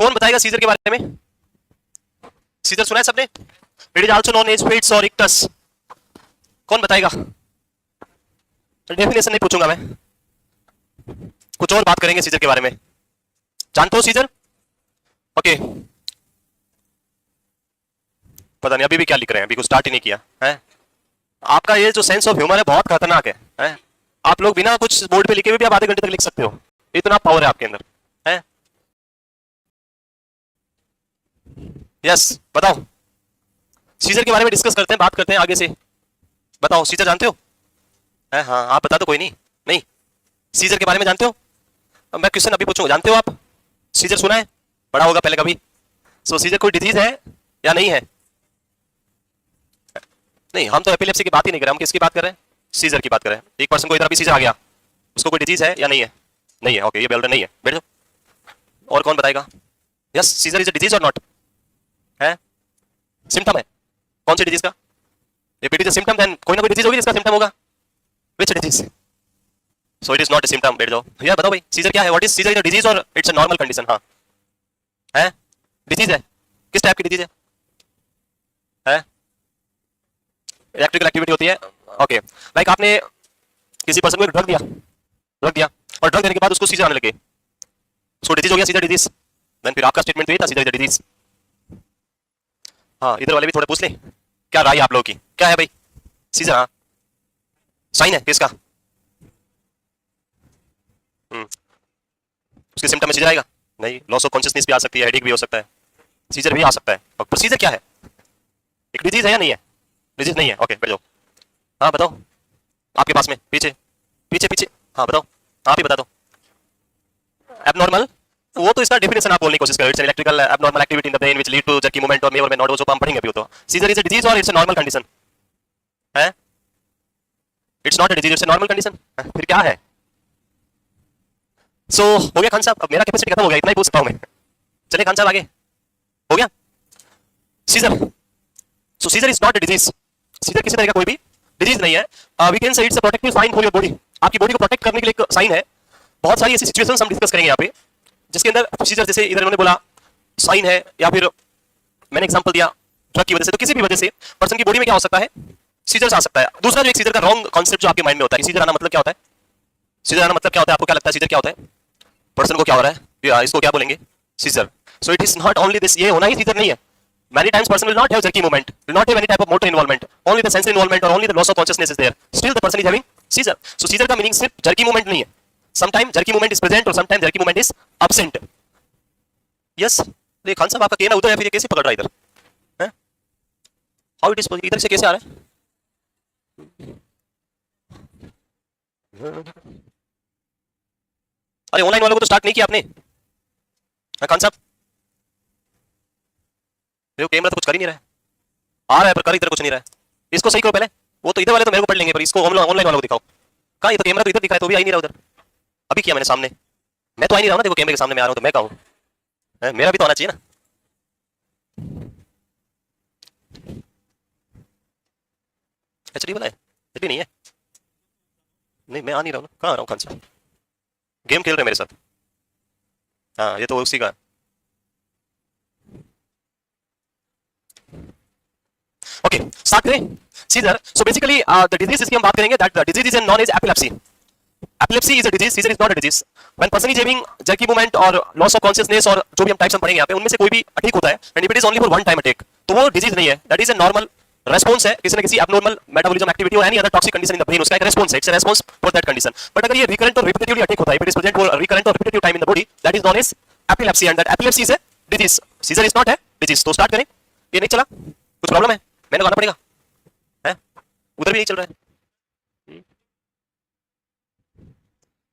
कौन बताएगा सीजर के बारे में? सीजर सुना है सबने? It is also known as fits और इक्टस। कौन बताएगा? डेफिनेशन नहीं पूछूंगा मैं, कुछ और बात करेंगे सीजर के बारे में। जानते हो सीजर? ओके पता नहीं अभी भी क्या लिख रहे हैं, अभी कुछ स्टार्ट ही नहीं किया है। आपका ये जो सेंस ऑफ ह्यूमर है बहुत खतरनाक है? आप लोग बिना कुछ बोर्ड पे लिखे हुए भी आप आधे घंटे तक लिख सकते हो, इतना पावर है आपके अंदर है। यस बताओ, सीजर के बारे में डिस्कस करते हैं, बात करते हैं आगे से। बताओ सीजर जानते हो? है हाँ आप बता दो, कोई नहीं। नहीं सीजर के बारे में जानते हो? अब मैं क्वेश्चन अभी पूछूंगा, जानते हो आप? सीजर सुना है? पढ़ा होगा पहले कभी। सो सीजर कोई डिजीज है या नहीं है? नहीं हम तो एपिलेप्सी की बात ही नहीं कर रहे, हम किसकी बात कर रहे हैं? सीजर की बात कर रहे हैं। एक पर्सन को इधर अभी सीजर आ गया, उसको कोई डिजीज है या नहीं है? नहीं है। ओके ये बेल्डर नहीं है, बैठ जाओ। और कौन बताएगा? Yes seizure is a disease और नॉट? है सिम्टम है कौन सी डिजीज का? If it is a symptom then कोई ना कोई डिजीज होगी जिसका सिम्टम होगा। Which disease? So it is not a symptom. बैठ जाओ भैया, बताओ भाई सीजर क्या है? What is seizure? Is a disease और इट्स अ नॉर्मल कंडीशन? हाँ है डिजीज है। किस टाइप की डिजीज है? इलेक्ट्रिकल एक्टिविटी होती है। ओके लाइक आपने किसी पर्सन को एक ड्रग दिया और ड्रग देने के बाद उसको सीजर आने लगे, उसको डिजीज हो गया, सीजर डिजीज। देन फिर आपका स्टेटमेंट तो ये था सीजर डिजीज। हाँ इधर वाले भी थोड़ा पूछ लें, क्या राय आप लोगों की? क्या है भाई सीजर? हाँ साइन है किसका? उसके सिम्टम में सीजर आएगा? नहीं। लॉस ऑफ कॉन्शियसनेस भी आ सकती है, हेडेक भी हो सकता है, सीजर भी आ सकता है। और सीजर क्या है? एक डिजीज है या नहीं है? डिजीज नहीं है। ओके बैठ जाओ। हाँ बताओ, आपके पास में पीछे पीछे पीछे। हाँ बताओ, आप ही बता दो। एबनॉर्मल, वो तो इसका डेफिनेशन आप बोलने की कोशिश करो। It's electrical abnormal activity in the brain which lead to jerky movement और मे और मे नॉट, वो जो हम पढ़ेंगे अभी। तो सीजर इज अ डिजीज और इट्स अ नॉर्मल कंडीशन है? It's not a disease, it's a normal condition. फिर क्या है? सो हो गया खान साहब, अब मेरा कैपेसिटी खत्म हो गया, इतना ही पूछ सकता हूं मैं। चलिए खान साहब आगे, हो गया seizure. So seizure is not a disease. Seizure किसी तरह का कोई भी डिजीज नहीं है। We can say it's a protective sign for your body. आपकी बॉडी को प्रोटेक्ट करने के लिए एक साइन है। बहुत सारी ऐसी सिचुएशंस हम डिस्कस करेंगे यहाँ पे जिसके अंदर सीजर, जैसे इधर इन्होंने बोला साइन है, या फिर मैंने एग्जांपल दिया ड्रग की वजह से, तो किसी भी वजह से पर्सन की बॉडी में क्या हो सकता है? सीजर आ सकता है। दूसरा जो एक सीजर का रॉन्ग कॉन्सेप्ट जो आपके माइंड में होता है, सीजर आना मतलब क्या होता है? सीजर आना मतलब क्या होता है? आपको क्या लगता है सीजर क्या होता है? पर्सन को क्या हो रहा है या इसको क्या बोलेंगे? Seizure. So it is not only this, ये होना ही सीजर नहीं है। Many times person will not have jerky movement, will not have any type of motor involvement, only the sensory involvement or only the loss of consciousness is there. Still the person is having seizure. So seizure का meaning सिर्फ jerky movement नहीं है. Sometimes jerky movement is present और sometimes jerky movement is absent. Yes. ये खान साहब आपका कहना उधर है, फिर ये कैसे पकड़ रहा है इधर? हैं? How it is possible? इधर से कैसे आ रहा है? अरे ऑनलाइन वालों को तो स्टार्ट नहीं किया आपने? खान साहब देखो कैमरा तो कुछ कर ही नहीं रहा है, आ रहा है पर कर इधर कुछ नहीं रहा है। इसको सही करो पहले। वो तो इधर वाले तो मेरे को पढ़ लेंगे, पर इसको ऑनलाइन वालों को दिखाओ। कहाँ? ये तो कैमरा तो इधर दिखाया तो भी आ ही नहीं रहा उधर। अभी किया मैंने सामने, मैं तो आ ही नहीं रहा हूँ ना। देखो कैमरे के सामने मैं आ रहा हूँ तो मैं कहूँ मेरा भी तो आना चाहिए ना। एचडी वाला है? एचडी नहीं है। नहीं मैं आ नहीं रहा हूँ ना। कहाँ आ रहा हूँ खान साहब? गेम खेल रहे मेरे साथ। हाँ ये तो उसी का। ओके स्टार्ट करें। Seizure, so basically the disease जिसकी हम बात करेंगे, that the disease is known as epilepsy. Epilepsy is a disease, seizure is not a disease. When person is having jerky movement और लॉस ऑफ कॉन्शियसनेस और जो भी हम टाइप्स हम पढ़ेंगे यहाँ पे, उनमें से कोई भी अटैक होता है and if it is only for one time attack, तो वो डिजीज नहीं है। That is a normal response है किसी न किसी एबनॉर्मल मेटाबॉलिज्म एक्टिविटी और any other toxic condition in the brain, उसका एक रेस्पॉन्स है। It's a response for that condition. But अगर ये रिकरेंट और रिपीटेटिवली अटैक होता है, if it is present for recurrent और repetitive time in the body, that is known as epilepsy and that epilepsy is a disease. Seizure is not a disease. तो start करें। ये नहीं चला, कुछ प्रॉब्लम है? मैंने गाना पड़ेगा है? उधर भी नहीं चल रहा है।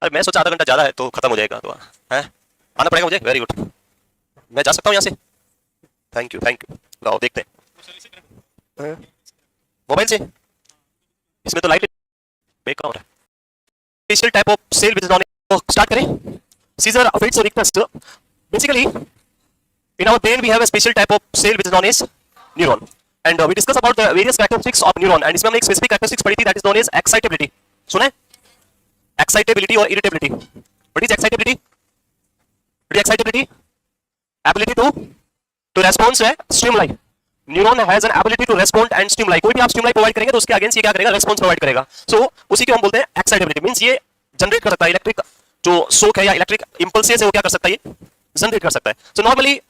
अरे मैं सोचा आधा घंटा ज्यादा है तो खत्म हो जाएगा, तो है आना पड़ेगा मुझे। वेरी गुड, मैं जा सकता हूँ यहाँ से? Thank you thank you. लाओ देखते हैं मोबाइल से। इसमें तो लाइट बेकार है। Special type of cell which is known, start करें। सीजर अफेक्ट्स और ictus, basically in our brain we have a special type of cell which is known as neuron and we discuss about the various characteristics of neuron and इसमें हमने एक specific characteristics पढ़ी थी, that is known as excitability. सुना है? Excitability और irritability. What is excitability? What is excitability? Ability to response है stimuli. Neuron has an ability to respond and stimuli. कोई भी आप स्टिमुलाई प्रोवाइड करेंगे तो उसके अगेंस्ट ये क्या करेगा, रेस्पॉन्स प्रोवाइड करेगा. सो उसी को हम बोलते हैं एक्साइटेबिलिटी. मींस ये जनरेट कर सकता है इलेक्ट्रिक जो शॉक है या इलेक्ट्रिक इंपल्सेस है वो क्या कर सकता है, ये जनरेट कर सकता है. सो नॉर्मली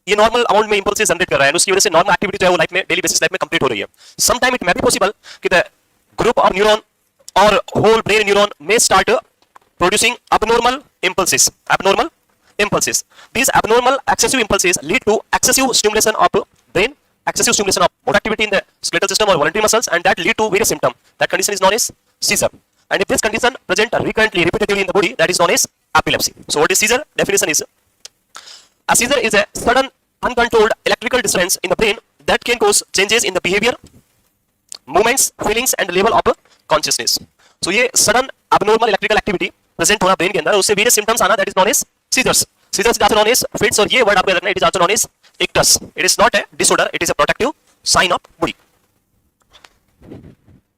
ये नॉर्मल अमाउंट में इंपल्सेस जनरेट कर रहा है, उसकी वजह से नॉर्मल एक्टिविटी जो है वो लाइफ में डेली बेसिस लाइफ में कंप्लीट हो रही है. Some time it may be possible कि द ग्रुप ऑफ न्यूरॉन और whole brain neuron may start producing abnormal impulses. Abnormal impulses. These abnormal excessive impulses lead to excessive stimulation of brain, excessive stimulation of motor activity in the skeletal system or voluntary muscles, and that lead to various symptoms. That condition is known as seizure. And if this condition present recurrently, repetitively in the body, that is known as epilepsy. So what is seizure? Definition is a seizure is a sudden uncontrolled electrical disturbance in the brain that can cause changes in the behavior, movements, feelings, and level of consciousness. So ये sudden abnormal electrical activity present होना brain के अंदर, उससे various symptoms आना, that is known as seizures. Seizures is also known as fits, और ये word आपको रखना है, it is also known as ictus. It is not a disorder, it is a protective sign of body.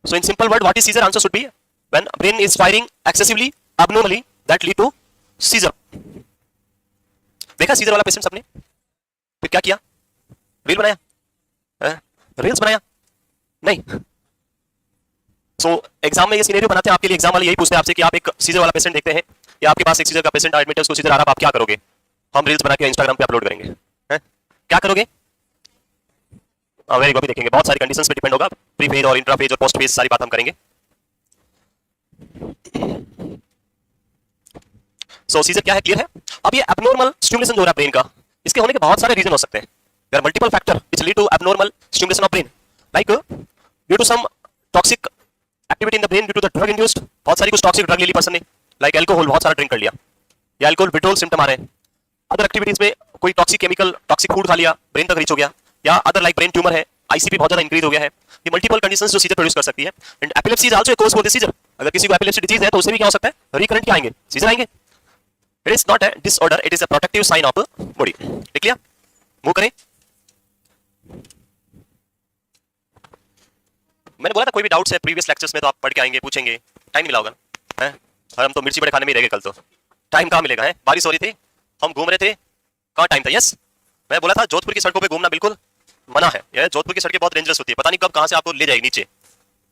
So in simple word what is seizure, answer should be when brain is firing excessively abnormally that lead to seizure. देखा scissor वाला patient सबने, फिर क्या किया, reel बनाया, reels बनाया नहीं. So exam में ये सिनेरियो बनाते हैं आपके लिए, एग्जाम वाले यही पूछते हैं आपसे कि आप एक सीजर वाला पेशेंट देखते हैं या आपके पास एक सीजर का पेशेंट एडमिट है, उसको सीजर आ रहा है, आप क्या करोगे. हम रील्स बना के इंस्टाग्राम पे अपलोड करेंगे, हैं क्या करोगे. वेरी गुड, देखेंगे बहुत सारी कंडीशंस पे डिपेंड होगा, प्री फेज और इंट्रा फेज और पोस्ट फेज सारी बात हम करेंगे. सो सीजर क्या है, क्लियर है. अब ये एबनॉर्मल स्टिमुलेशन जो हो रहा है ब्रेन का, इसके होने के बहुत सारे रीजन हो सकते हैं. There are multiple factor which lead to abnormal stimulation of brain, like due to some toxic activity in the brain due to the drug induced. बहुत सारी कुछ टॉक्सिक ड्रग ले ली पर्सन ने, लाइक अल्कोहल, बहुत सारा ड्रिंक कर लिया या अल्कोहल विड्रॉल सिम्टम आ रहे हैं. अदर एक्टिविटीज में कोई टॉक्सिक केमिकल, टॉक्सिक फूड खा लिया, ब्रेन तक रीच हो गया, या अदर लाइक ब्रेन ट्यूमर है, आईसीपी बहुत ज्यादा इंक्रीज हो गया है. ये मल्टीपल कंडीशंस जो सीजर प्रोड्यूस कर सकती है. And epilepsy is also a cause for this seizure. अगर किसी को एपिलेप्सी डिजीज है तो उसे भी क्या हो सकता है, रिकरेंट क्या आएंगे, सीजर आएंगे. It is not a disorder, it is a protective sign of body. ठीक लिया, मूव करें. मैंने बोला था कोई भी डाउट्स है प्रीवियस लेक्चर्स में तो आप पढ़ के आएंगे, पूछेंगे, टाइम मिला होगा ना, हैं. और हम तो मिर्ची बड़े खाने में ही रह गए कल, तो टाइम कहाँ मिलेगा, है. बारिश हो रही थी, हम घूम रहे थे, कहाँ टाइम था. यस, मैं बोला था जोधपुर की सड़कों पे घूमना बिल्कुल मना है. यह जोधपुर की सड़कें बहुत डेंजरस होती है, पता नहीं कब कहाँ से आपको ले जाएगी नीचे,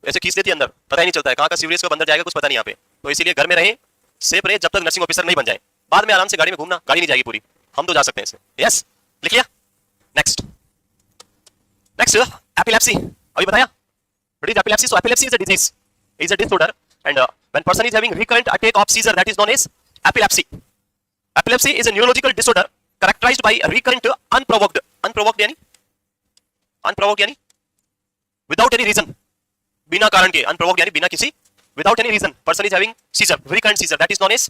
ऐसे खींच देती है अंदर, पता ही नहीं चलता है कहाँ का सीवरेज कब अंदर जाएगा, कुछ पता नहीं यहाँ पे. तो इसीलिए घर में रहें, सेफ रहे जब तक नर्सिंग ऑफिसर नहीं बन जाए. बाद में आराम से गाड़ी में घूमना, गाड़ी नहीं जाएगी पूरी, हम तो जा सकते हैं इससे. यस, लिख लिया. नेक्स्ट एपिलेप्सी, अभी बताया. What is epilepsy? So epilepsy is a disease, is a disorder, and when person is having recurrent attack of seizure, that is known as epilepsy. Epilepsy is a neurological disorder characterized by recurrent unprovoked यानी without any reason, बिना कारण के, unprovoked यानी बिना किसी, without any reason person is having seizure, recurrent seizure, that is known as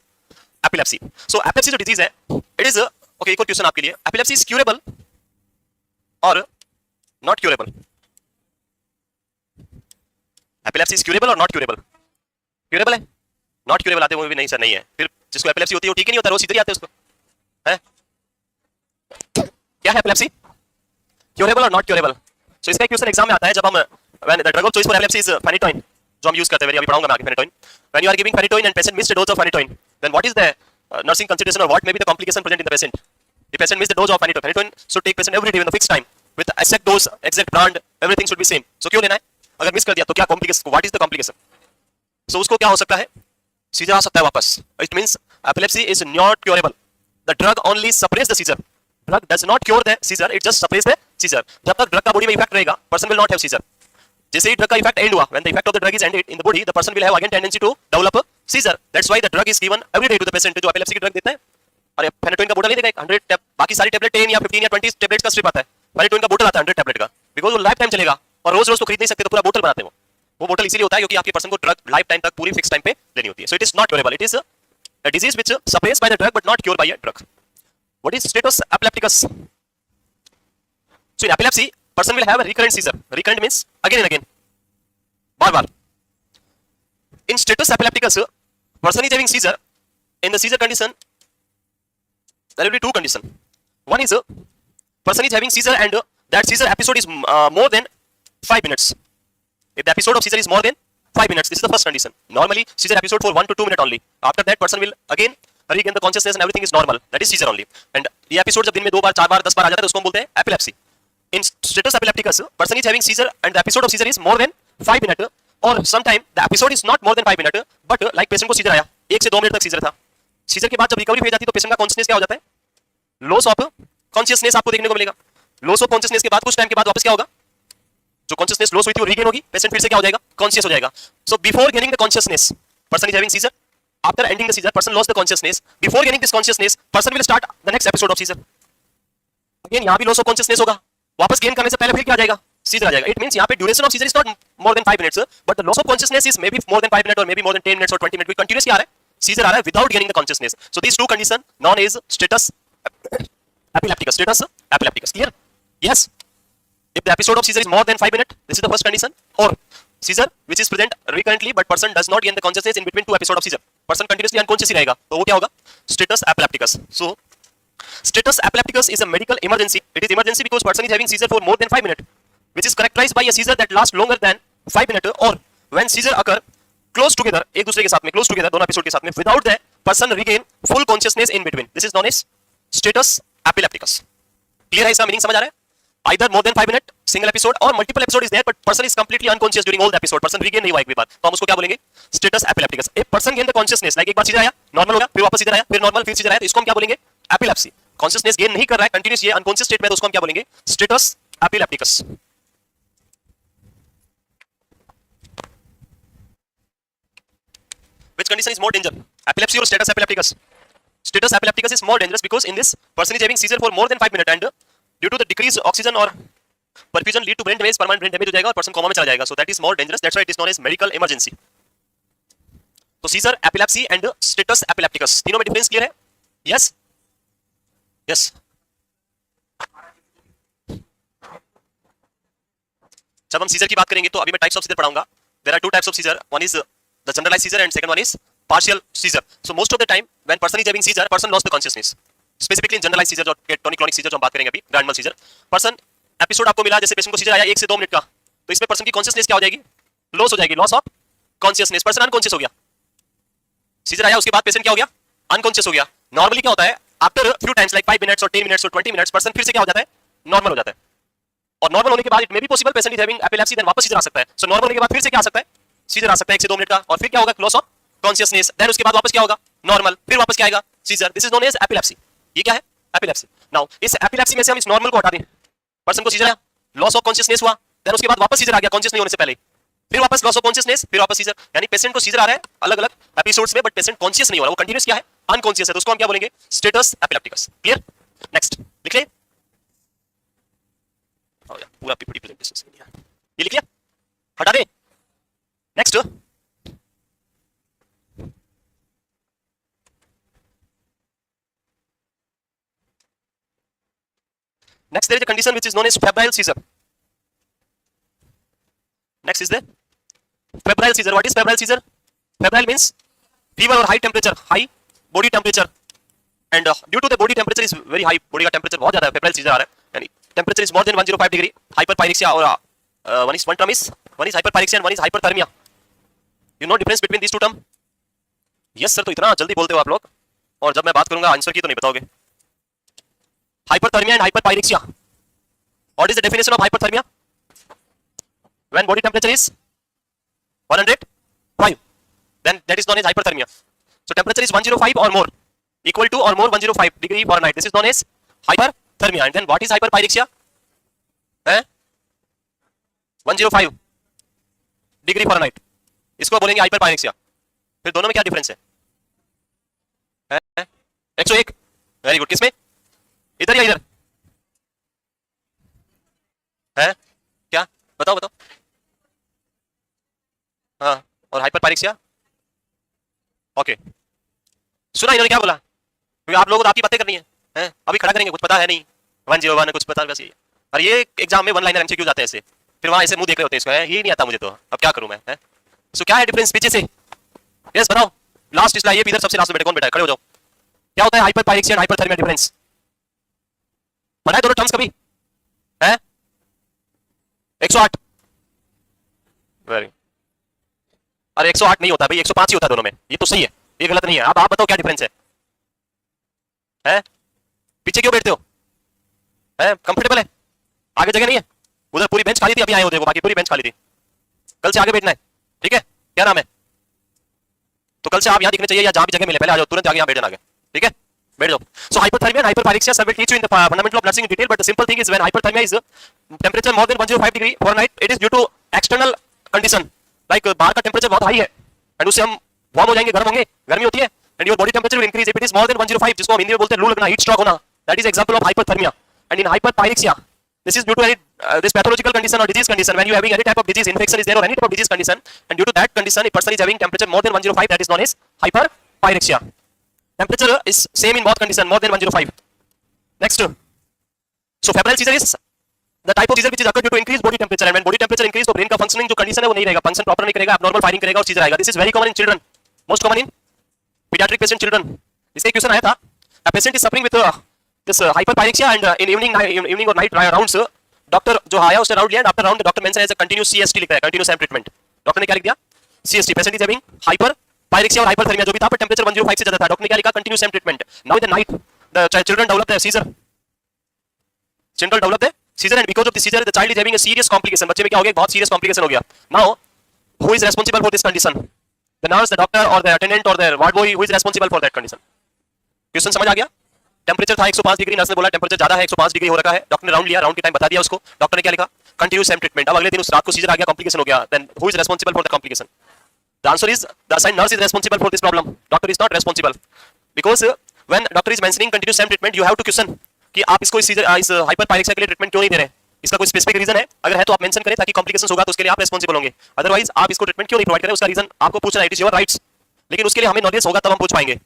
epilepsy. So epilepsy जो disease है, it is okay. एक और क्वेश्चन आपके लिए, epilepsy is curable or not curable? Epilepsy is curable और नॉट क्यूरेबल? क्यूरेबल है, not curable आते हुए भी नहीं सर नहीं है. फिर जिसको एपिलेप्सी होती है वो ठीक ही नहीं होता, रोज सीधे ही आते हैं उसको, है. क्या है एपिलेप्सी, क्यूरेबल और नॉट क्यूरेबल? सो इसका क्वेश्चन एग्जाम में आता है जब हम when the drug of choice for epilepsy is phenytoin, जो हम यूज करते हैं, अभी पढ़ाऊंगा मैं आगे phenytoin. When you are giving phenytoin and patient missed dose of phenytoin, then what is the nursing consideration or what may be the complication present in the patient? The patient missed the dose of phenytoin. Phenytoin should take patient every day in a fixed time with exact dose, exact brand, everything should be same. So क्यों लेना है? अगर miss कर दिया तो क्या complication, what is the complication? So उसको क्या हो सकता है, सीजर आ सकता है वापस. It means epilepsy is not curable. The drug only suppress the seizure. Drug does not cure the seizure, it just suppress the seizure. जब तक ड्रग का बॉडी में इफेक्ट रहेगा, person will not have seizure. जैसे ही drug का effect end हुआ, when the effect of the drug is ended in the body, the person will have again tendency to develop seizure. That's why the drug is given every day to the patient. जो epilepsy की drug देते हैं, अरे phenytoin का बोतल नहीं देगा 100, बाकी सारी टेबलेट 10 या 15 या 20 टेबलेट्स का स्ट्रिप आता है. फेनिटोइन का बोतल आता है 100 टेबलेट का, बिकॉज़ वो लाइफ टाइम चलेगा और रोज रोज तो खरीद नहीं सकते, तो पूरा बोतल बनाते हैं. वो बोतल इसीलिए होता है क्योंकि आपके पर्सन को ड्रग लाइफ टाइम तक पूरी फिक्स टाइम पे लेनी होती है. सो it is not curable, it is a disease which suppressed by the drug but not cured by a drug. What is status epilepticus? So in epilepsy, person will have a recurrent seizure. Recurrent means again and again, बार-बार. In status epilepticus, person is having seizure. In the seizure condition, there will be two conditions. One is person is having seizure and that seizure episode is more than 5 minutes. If the episode of seizure is more than 5 minutes, this is the first condition. Normally, seizure episode for 1 to 2 minutes only. After that, person will again regain the consciousness and everything is normal, that is seizure only. And ये episode जब दिन में 2 बार 4 बार 10 बार आ जाता है तो उसको हम बोलते हैं epilepsy. In status epilepticus, person is having seizure and the episode of seizure is more than 5 minutes, or sometime the episode is not more than 5 minutes, but like patient को seizure आया 1 से 2 मिनट तक seizure था. seizure के बाद जब recovery हो जाती है तो पेशेंट का कॉन्शियसनेस क्या हो जाता है? लॉस ऑफ कॉन्शियसनेस आपको देखने को मिलेगा. लॉस ऑफ कॉन्शियसनेस के बाद कुछ टाइम के बाद वापस क्या होगा? जो कॉन्शियसनेस लॉस हुई थी वो रीगेन होगी, पेशेंट फिर से क्या हो जाएगा? कॉन्शियस हो जाएगा. So before gaining the consciousness, person is having seizure. After ending the seizure, person lost the consciousness. Before gaining this consciousness, person will start the next episode of seizure. Again यहां भी loss of consciousness होगा. वापस gain करने से पहले फिर क्या आ जाएगा? सीजर आ जाएगा. इट मींस यहां पे duration of seizure is not more than 5 minutes, but the loss of consciousness is maybe more than 5 minute और maybe more than 10 minutes और 20 मिनट. कंटीन्यूअसली आ रहा है, सीजर आ रहा है without gaining the consciousness. So these two condition known as status epilepticus. Status epilepticus. Clear? Yes. If the episode of seizure is more than 5 minutes, this is the first condition. Or seizure which is present recurrently but person does not gain the consciousness in between 2 episodes of seizure. Person continuously unconscious ही रहेगा, तो वो क्या होगा? Status epilepticus. So status epilepticus is a medical emergency. It is emergency because person is having seizure for more than 5 minutes, which is characterized by a seizure that lasts longer than 5 minutes, or when seizure occur close together, एक दूसरे के साथ में, close together दोनों episode के साथ में, without the person regain full consciousness in between. This is known as status epilepticus. Clear है? इसका मीनिंग समझ आ रहा है? Either more than 5 minutes single episode or multiple episode is there but person is completely unconscious during all the episode. person regain नहीं हुआ एक भी बार, तो हम उसको क्या बोलेंगे? Status epilepticus. एक person gain the consciousness, like एक बार सीजर आया, नॉर्मल हो गया, फिर वापस सीजर आया, फिर नॉर्मल, फिर सीजर आया, तो इसको हम क्या बोलेंगे? एपिलेप्सी. कॉन्शियसनेस गेन नहीं कर रहा है, कंटीन्यूअस ये अनकॉन्शियस स्टेट में, तो उसको हम क्या बोलेंगे? Status epilepticus. Which condition is more danger? Epilepsy or status epilepticus? Status epilepticus is more dangerous because in this person is having seizure for more than 5 minutes and due to the decreased oxygen or perfusion lead to brain damage, permanent brain damage हो जाएगा और person coma में चला जाएगा. So that is more dangerous. That's why it is known as medical emergency. तो seizure, epilepsy and status epilepticus तीनों में difference clear है? Yes? Yes. जब हम सीजर की बात करेंगे तो अभी मैं टाइप्स ऑफ सीजर पढ़ाऊंगा. There are 2 types of seizure. One is the generalized seizure and second one is partial seizure. So most of the time when person is having seizure, person lost the consciousness. Specifically in generalized seizure और tonic-clonic seizure जो हम बात करेंगे अभी, grand mal seizure, person episode आपको मिला, जैसे patient को सीजर आया 1 से 2 मिनट का, तो इसमें पर्सन की कॉन्शियसनेस क्या हो जाएगी? लॉस हो जाएगी, loss of consciousness. Person unconscious हो गया. सीजर आया उसके बाद पेशेंट क्या हो गया? अनकॉन्शियस हो गया. नॉर्मली क्या होता है? After few times like 5 minutes और 10 मिनट्स और 20 मिनट्स पर्सन फिर से क्या हो जाता है? नॉर्मल हो जाता है. और नॉर्मल होने के बाद it may be possible patient is having epilepsy, then वापस सीजर आ सकता है. सो नॉर्मल होने के बाद फिर से क्या आ सकता है? सीजर आ सकता है 1 से 2 मिनट का, और फिर क्या होगा? Loss of consciousness. देन उसके बाद वापस क्या होगा? नॉर्मल, फिर वापस क्या आएगा? Seizure. This is known as epilepsy. ये क्या है? एपिलेप्सी. नाउ इस एपिलेप्सी में से हम इस नॉर्मल को हटा दें. पर्सन को सीजर आया, लॉस ऑफ कॉन्शियसनेस हुआ, देन उसके बाद वापस सीजर आ गया कॉन्शियस नहीं होने से पहले, फिर वापस लॉस ऑफ कॉन्शियसनेस, फिर वापस सीजर. यानी पेशेंट को सीजर आ रहा है अलग-अलग एपिसोड्स में, बट पेशेंट कॉन्शियस नहीं हो रहा, वो कंटीन्यूअस क्या है? अनकॉन्शियस है. तो उसको हम क्या बोलेंगे? Status epilepticus. क्लियर? नेक्स्ट लिख ले. पूरा पीपीटी प्रेजेंटेशन ये लिख लिया, हटा दे. Next there is a condition which is known as febrile seizure. Next is the febrile seizure. What is febrile seizure? Febrile means fever or high temperature, high body temperature, and due to the body temperature is very high, body का temperature बहुत ज़्यादा है, febrile seizure आ रहा है. यानी temperature is more than 105 degree, hyperpyrexia और one term is hyperpyrexia and one is hyperthermia. You know difference between these two term? Yes sir. तो इतना जल्दी बोलते हो आप लोग, और जब मैं बात करूंगा आंसर की तो नहीं बताओगे. Hyperthermia and hyperpyrexia. What is the definition of hyperthermia? When body temperature is 105, then that is known as hyperthermia. So temperature is 105 or more, equal to or more 105 degree Fahrenheit. This is known as hyperthermia. And then what is hyperpyrexia? 105 degree Fahrenheit. इसको बोलेंगे hyperpyrexia. फिर दोनों में क्या difference है? 101. Very good. किसमें? इधर या इधर है? क्या बताओ बताओ. हाँ, और हाइपरपायरेक्सिया. ओके, सुना इन्होंने क्या बोला? क्योंकि आप लोगों को आपकी बातें करनी है, अभी खड़ा करेंगे, कुछ पता है नहीं, 101 कुछ पता बस ये. और ये एग्जाम में वन लाइनर एमसीक्यू जाते हैं ऐसे, फिर वहां ऐसे मुंह देख रहे होते हैं इसको, ये नहीं आता मुझे, तो अब क्या करूं मैं? सो क्या है डिफरेंस पीछे से? यस बताओ. लास्ट इसलिए ये इधर सबसे लास्ट में बैठे. कौन बैठा है? खड़े हो जाओ. क्या होता है हाइपरपायरेक्सिया एंड हाइपरथर्मिया डिफरेंस? पढ़ा है दोनों टर्म्स कभी? है 108. वेरी. अरे 108 नहीं होता भाई, 105 ही होता है दोनों में. ये तो सही है, ये गलत नहीं है. अब आप बताओ क्या डिफरेंस है? है? पीछे क्यों बैठते हो? है कंफर्टेबल है? आगे जगह नहीं है? उधर पूरी बेंच खाली थी, अभी आए हो देखो, बाकी पूरी बेंच खाली थी। कल से आगे बैठना है, ठीक है? क्या नाम है? तो कल से आप यहाँ दिखने चाहिए या जहाँ भी जगह मिले पहले आ जाओ, तुरंत आगे यहाँ बैठ जाना आगे, ठीक है? बैठ जाओ. So hypothermia and hyperpyrexia sir will teach you in the fundamental of nursing in detail, but the simple thing is when hypothermia is temperature more than 105 degree for night, it is due to external condition, like बाहर का temperature बहुत high है and उससे हम warm हो जाएंगे, गर्म होंगे, गर्मी होती है and your body temperature will increase if it is more then 105, जिसको हम हिंदी में बोलते हैं लू लगना, हीट स्ट्रोक होना. That is example of hyperthermia. And in hyperpyrexia this is due to any this pathological condition or disease condition when you having any type of disease infection is there or any type of disease condition, and due to that condition a person is having temperature more than 105, that is known as hyperpyrexia. Temperature is same in both condition, more than 105. Next, so febrile seizure is the type of seizure which is occurred due to increased body temperature, and when body temperature increase तो brain का functioning जो condition है वो नहीं रहेगा, function proper नहीं करेगा, abnormal firing करेगा और seizure आएगा. This is very common in children, most common in pediatric patient children. इसका क्वेश्चन आया था, a patient is suffering with this hyperpyrexia and in evening or night rounds doctor जो आया उसने राउंड लिया, after round doctor mention as a continuous CST लिखा है, continuous same treatment. Doctor ने क्या लिख दिया? CST. Patient is having hyperpyrexia और हाइपरथर्मिया जो भी था, पर टेंपरेचर 105 से ज्यादा था. डॉक्टर ने क्या लिखा? Continuous same treatment. Now in the night the children develop the seizure, children develop the seizure and because of the seizure the child is having a serious complication. बच्चे में क्या हो गया? बहुत सीरियस कॉम्प्लिकेशन हो गया. Now who is responsible for this condition? The nurse, the doctor और the attendant और the ward boy? Who is responsible for that condition? Question समझ आ गया? टेंपरेचर था 105 डिग्री, नर्स ने बोला टेंपरेचर ज्यादा है, 105 डिग्री हो रखा है. डॉक्टर ने राउंड लिया, राउंड के टाइम बता दिया उसको. डॉक्टर ने क्या लिखा? Continuous same treatment. अब अगले दिन उस रात को सीजर आ गया, कॉम्प्लिकेशन हो गया. Then who is responsible for the complication? The answer is the assigned nurse is responsible for this problem. Doctor is not responsible because when doctor is mentioning continuous same treatment you have to question कि आप इसको इस hyperpyrexia के लिए treatment क्यों नहीं दे रहे हैं. इसका कोई स्पेसिफिक रीजन है? अगर है तो आप मेंशन करें ताकि कॉम्प्लिकेशंस होगा तो उसके लिए आप रिस्पांसिबल होंगे. अदरवाइज आप इसको ट्रीटमेंट क्यों नहीं प्रोवाइड करें उसका रीजन आपको पूछना है. इट इज योर राइट्स, लेकिन उसके लिए हमें नॉलेज होगा तब हम पूछ पाएंगे.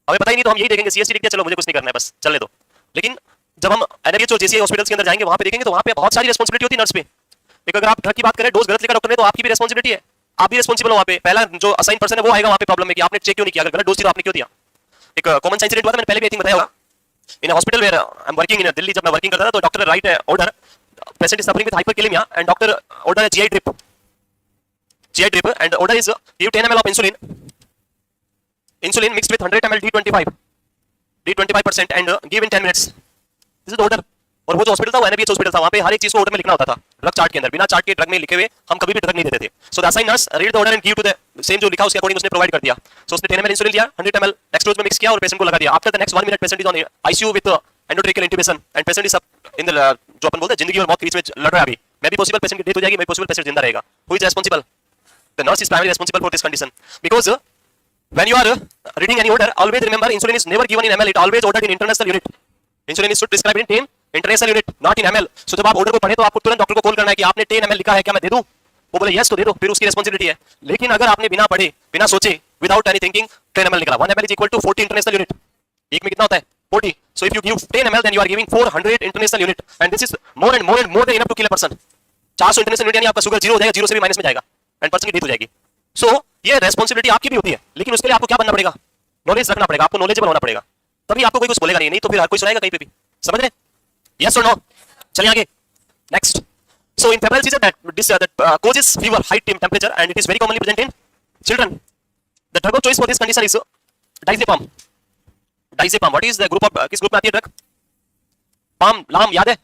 हमें पता ही नहीं तो हम यही देखेंगे सीएसटी लिख दिया, चलो मुझे कुछ नहीं करना है, बस चलने दो. लेकिन जब हम एनएबीएच और जेसीआई हॉस्पिटल्स के अंदर जाएंगे वहां पे देखेंगे तो वहां पे बहुत सारी रिस्पांसिबिलिटी होती है नर्स पे. एक अगर आप ड्रग की बात करें, डोज गलत लिखा डॉक्टर ने तो आपकी भी रिस्पांसिबिलिटी है, आप भी रिस्पांसिबल हो. वहां पे पहला जो असाइन पर्सन है वो आएगा वहां पे प्रॉब्लम में कि आपने चेक क्यों नहीं किया, अगर गलत डोज थी तो आपने क्यों दिया. एक कॉमन सेंस इंसिडेंट हुआ था, मैंने पहले भी आई थिंक बताया होगा. In a hospital where I am working in Delhi, जब मैं वर्किंग करता था तो doctor write order patient is suffering with hyperkalemia and doctor order GI drip and order is give 10 ml of insulin mixed with 100 ml D25% and give in 10 minutes. This is the order. और वो जो hospital था वो NABH hospital था, वहां पे हर एक चीज को ऑर्डर में लिखना होता था ड्रग चार्ट के अंदर. बिना चार्ट के ड्रग में लिखे हुए हम कभी भी ड्रग नहीं देते थे. So the assigned nurse read the order and give to the same जो लिखा उसके अकॉर्डिंग उसने प्रोवाइड कर दिया. सो उसने 10 ml इंसुलिन लिया, 100 ml डेक्सट्रोज में मिक्स किया और पेशेंट को लगा दिया. After the next 1 minute patient is on ICU with endotracheal intubation and patient is in the जो अपन बोलते हैं जिंदगी और मौत के बीच में लड़ रहा है. अभी मे बी पॉसिबल पेशेंट की डेथ हो जाएगी, मे पॉसिबल पेशेंट जिंदा रहेगा. Who is responsible? The nurse is primary responsible for this condition because when you are reading any order always remember insulin is never given in ml, it always ordered in international unit. Insulin is prescribed in international unit not in ML. So जब आप order को पढ़े तो आपको तुरंत doctor को call करना है कि आपने 10 ml लिखा है, क्या मैं दे दूं? वो बोले यस तो दे दो, फिर उसकी रिस्पांसिबिलिटी है. लेकिन अगर आपने बिना पढ़े बिना सोचे विदाउट एनी थिंकिंग 10 ml निकला, 1 ml is equal to 40 international unit. एक में कितना होता है? 40. So if you give 10 ml then you are giving 400 international unit and this is more than enough to kill a person. 400 international unit यानी आपका sugar 0 हो जाएगा, 0 से भी माइनस में जाएगा एंड पर्सन की डेथ हो जाएगी. सो ये रिस्पांसिबिलिटी आपकी भी होती है, लेकिन उसके लिए आपको क्या बनना पड़ेगा? नॉलेज रखना पड़ेगा, आपको नॉलेजेबल होना पड़ेगा, तभी आपको कोई कुछ बोलेगा नहीं तो फिर हर कोई सुनाएगा कहीं पे भी. समझ रहे? यस और नो? चलिए आगे. Next. So in febrile seizure that causes fever, high temperature and it is very commonly present in children. The drug of choice for this condition is diazepam. Diazepam. What is the group of किस group में आती है drug? Palm, लाम याद है?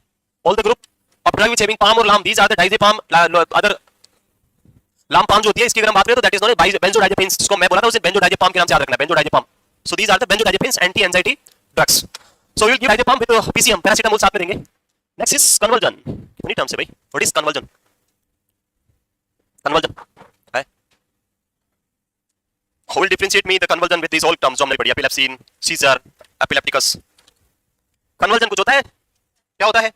All the group of drug which having palm और लाम, these are the diazepam. Other लाम पाम जो होती है इसकी अगर हम बात करें तो that is known as benzodiazepines, जिसको मैं बोला था उसे benzodiazepam के नाम से याद रखना है. benzodiazepam. So these are the benzodiazepines, anti-anxiety drugs. So you will give diazepam with PCM, paracetamol साथ में देंगे. Next is convulsion. कितनी टर्म्स है भाई? What is convulsion? Convulsion है. Who will differentiate me the convulsion with these all terms जो हमने पढ़ी? epilepsy, seizure, epilepticus. Convulsion कुछ होता है? क्या होता है?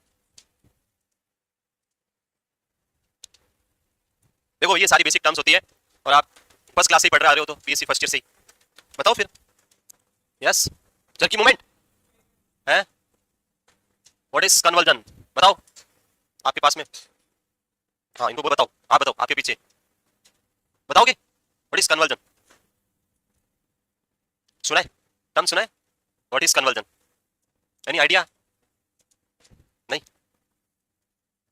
देखो ये सारी बेसिक टर्म्स होती है और आप फर्स्ट क्लास से ही पढ़ रहे हो तो बीएससी फर्स्ट ईयर से ही. बताओ फिर. यस. जर्की मूवमेंट है. What is conversion? बताओ आपके पास में. हाँ इनको बताओ, आप बताओ आपके पीछे बताओगे. What is conversion? सुना है? टर्म सुना है? What is conversion? Any idea? नहीं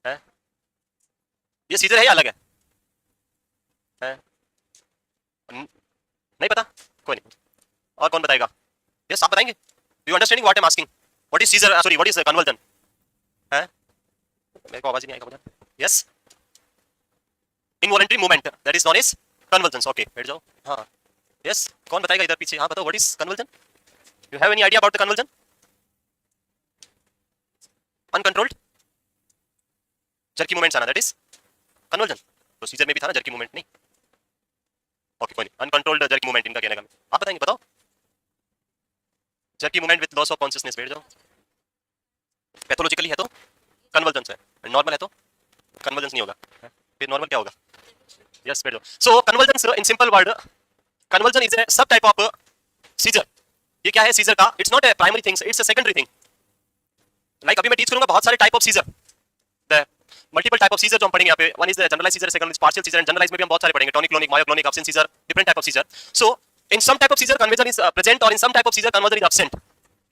है? ये सीजर है या अलग है? नहीं पता? कोई नहीं. और कौन बताएगा? यस आप बताएंगे. You understanding what I am asking? What is seizure, sorry what is conversion? है, मेरे को आवाज ही नहीं आएगा मुझे। Yes, involuntary movement that is known as convergence. Okay बैठ जाओ। हाँ यस, कौन बताएगा इधर पीछे? हाँ बताओ, what is conversion? You have any idea about the conversion? Uncontrolled jerky movements आना, दैट इज कन्वर्जन। तो सीजर में भी था ना जर्की मूवमेंट? नहीं, ओके कोई नहीं, अनकंट्रोल्ड जर्की मूवमेंट इनका कहने का। आप बताएंगे, बताओ। Jerky movement with loss of consciousness, बैठ जाओ। पैथोलॉजिकली है तो कन्वर्जेंस है, नॉर्मल है तो कन्वर्जेंस नहीं होगा। फिर नॉर्मल क्या होगा? यस बैठ जाओ। So convergence in simple word, conversion is a subtype of seizure. ये क्या है सीजर का? It's not a primary thing, it's a secondary thing. Like अभी मैं टीच करूंगा बहुत सारे type of seizure, the multiple type of seizure जो हम पढ़ेंगे यहाँ पे। One is the generalize seizure, second is partial seizure, and generalize में भी हम बहुत सारे पढ़ेंगे, tonic clonic myoclonic absent seizure, different type of seizure. So in some type of seizure convulsion is present और in some type of seizure convulsion is absent.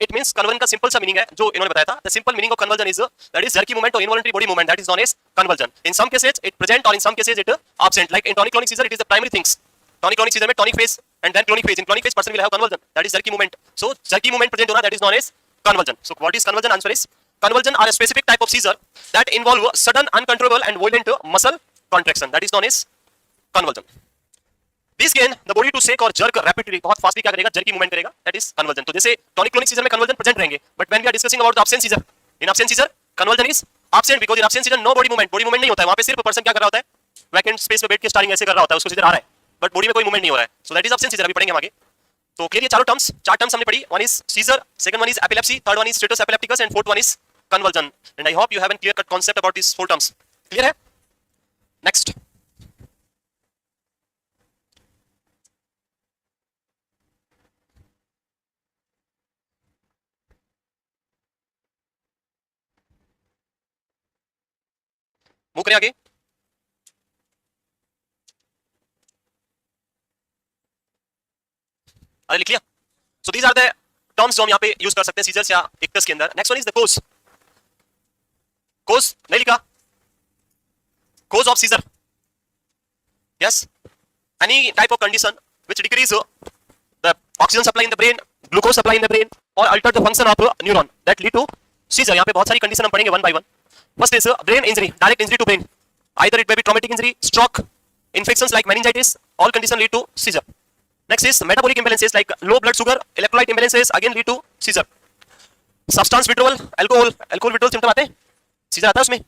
It means convulsion का simple सा meaning है जो इन्होंने बताया था, the simple meaning of convulsion is that is jerky movement और involuntary body movement, that is known as convulsion. In some cases it present और in some cases it absent. Like in tonic clonic scissor it is the primary things. Tonic clonic seizure में tonic phase and then clonic phase. In clonic phase person will have conversion, that is jerky movement. So jerky movement present hona, that is known as conversion. So what is conversion? Answer is conversion are a specific type of seizure that involve sudden uncontrollable and violent muscle contraction, that is known as conversion. This can the body to shake or jerk rapidly, बहुत fastly क्या करेगा? Jerky movement करेगा, that is conversion. तो जैसे tonic clonic seizure में conversion present रहेंगे, but when we are discussing about the absent seizure, in absent seizure conversion is absent because in absent seizure no body movement नहीं होता है। वहां पे सिर्फ पर्सन क्या कर रहा होता है? वैकेंट स्पेस में बैठ के स्टारिंग ऐसे कर रहा होता है, उसको सीजर आ रहा है बट बॉडी में कोई मूवमेंट नहीं हो रहा है। सो दैट इज एब्सेंट सीजर, अभी पढ़ेंगे हम आगे। तो क्लियर, ये चार टर्म्स हमने पढ़ी। One is seizure, second one is epilepsy, third one is status epilepticus and fourth one is conversion. And I hope you have an clear cut concept about this four terms. Clear है? Next, move करें आगे। अरे लिख लिया? So these are the terms जो हम यहाँ पे यूज कर सकते हैं सीजर्स या इक्टस के अंदर। Next one is the cause. Cause नहीं लिखा? Cause of seizure, yes, any type of condition which decrease the oxygen supply in the brain, glucose supply in the brain or alter the function of neuron that lead to seizure. यहाँ पे बहुत सारी condition हम पढ़ेंगे one by one. First is brain injury, direct injury to brain, either it may be traumatic injury, stroke, infections like meningitis, all condition lead to seizure. Next is metabolic imbalances like low blood sugar, electrolyte imbalances again lead to seizure. Substance withdrawal, alcohol withdrawal symptom आते हैं, scissor आता है उसमें।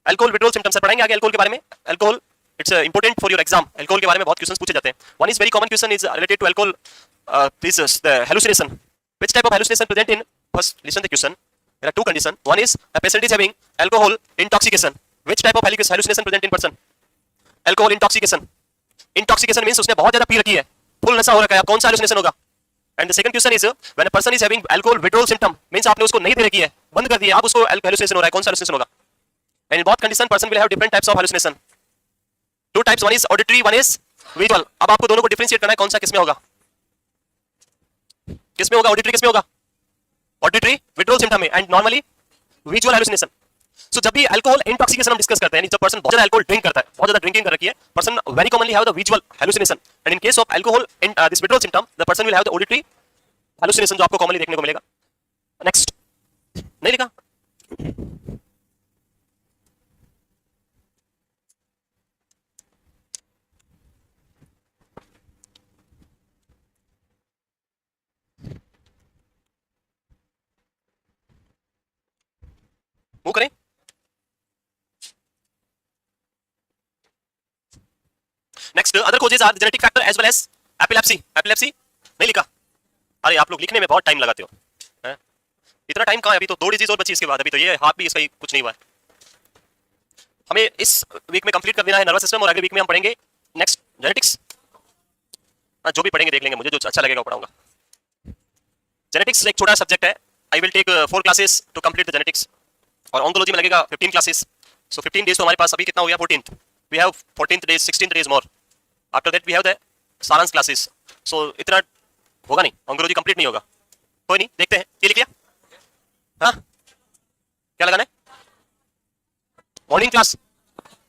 alcohol withdrawal symptoms से पढ़ेंगे आगे alcohol के बारे में। alcohol it's important for your exam, alcohol के बारे में बहुत क्वेश्चंस पूछे जाते हैं। one is very common question is related to alcohol, this is the hallucination. Which type of hallucination present in? First listen the question, there are two conditions. One is a patient is having alcohol intoxication. Which type of hallucination present in person? alcohol intoxication. Intoxication means उसने बहुत ज्यादा P रखी है, full नशा हो रखा है, कौन सा hallucination होगा? And the second question is when a person is having alcohol withdrawal symptom means आपने उसको नहीं दे रखी है, बंद कर दिया, अब उसको hallucination हो रहा है, कौन सा hallucination होगा? And in both condition person will have different types of hallucination. Two types, one is auditory, one is visual. अब आपको दोनों को डिफरेंशिएट करना है, कौन सा किसमें होगा? किसमें होगा? ऑडिटरी किसमें होगा? ऑडिटरी विड्रॉल सिम्पटम में, एंड नॉर्मली विजुअल हैलुसिनेशन। सो जब भी अल्कोहल इंटॉक्सिकेशन हम डिस्कस करते हैं, जब पर्सन बहुत ज्यादा अल्कोहल ड्रिंक करता है, बहुत ज्यादा ड्रिंकिंग कर रखी है, person very commonly have the visual hallucination, and in case of alcohol in this withdrawal symptom the person will have the auditory hallucination, जो आपको कॉमनली देखने को मिलेगा। नेक्स्ट, नहीं लिखा? वो करें। Next, other causes are genetic factor as well as epilepsy. Epilepsy नहीं लिखा? अरे आप लोग लिखने में बहुत टाइम लगाते हो, हैं? इतना टाइम कहाँ है? अभी तो दो डिजीज और बची इसके बाद, अभी तो ये हाथ भी इसका ही कुछ नहीं हुआ है। हमें इस वीक में कंप्लीट कर देना है नर्वस सिस्टम, और अगले वीक में हम पढ़ेंगे नेक्स्ट जेनेटिक्स। जो भी पढ़ेंगे देख लेंगे, मुझे जो अच्छा लगेगा वो पढ़ाऊंगा। जेनेटिक्स एक छोटा सब्जेक्ट है, I will take 4 classes to complete the genetics, और ऑन्कोलॉजी में लगेगा 15 क्लासेस। सो 15 डेज तो हमारे पास अभी कितना हो गया? 14th। We have 14th days, 16th days more. After that we have the सारांश क्लासेस। सो इतना होगा नहीं, ऑन्कोलॉजी कंप्लीट नहीं होगा। कोई नहीं, देखते हैं। ये लिख लिया? हाँ, क्या लगाना है? Morning class?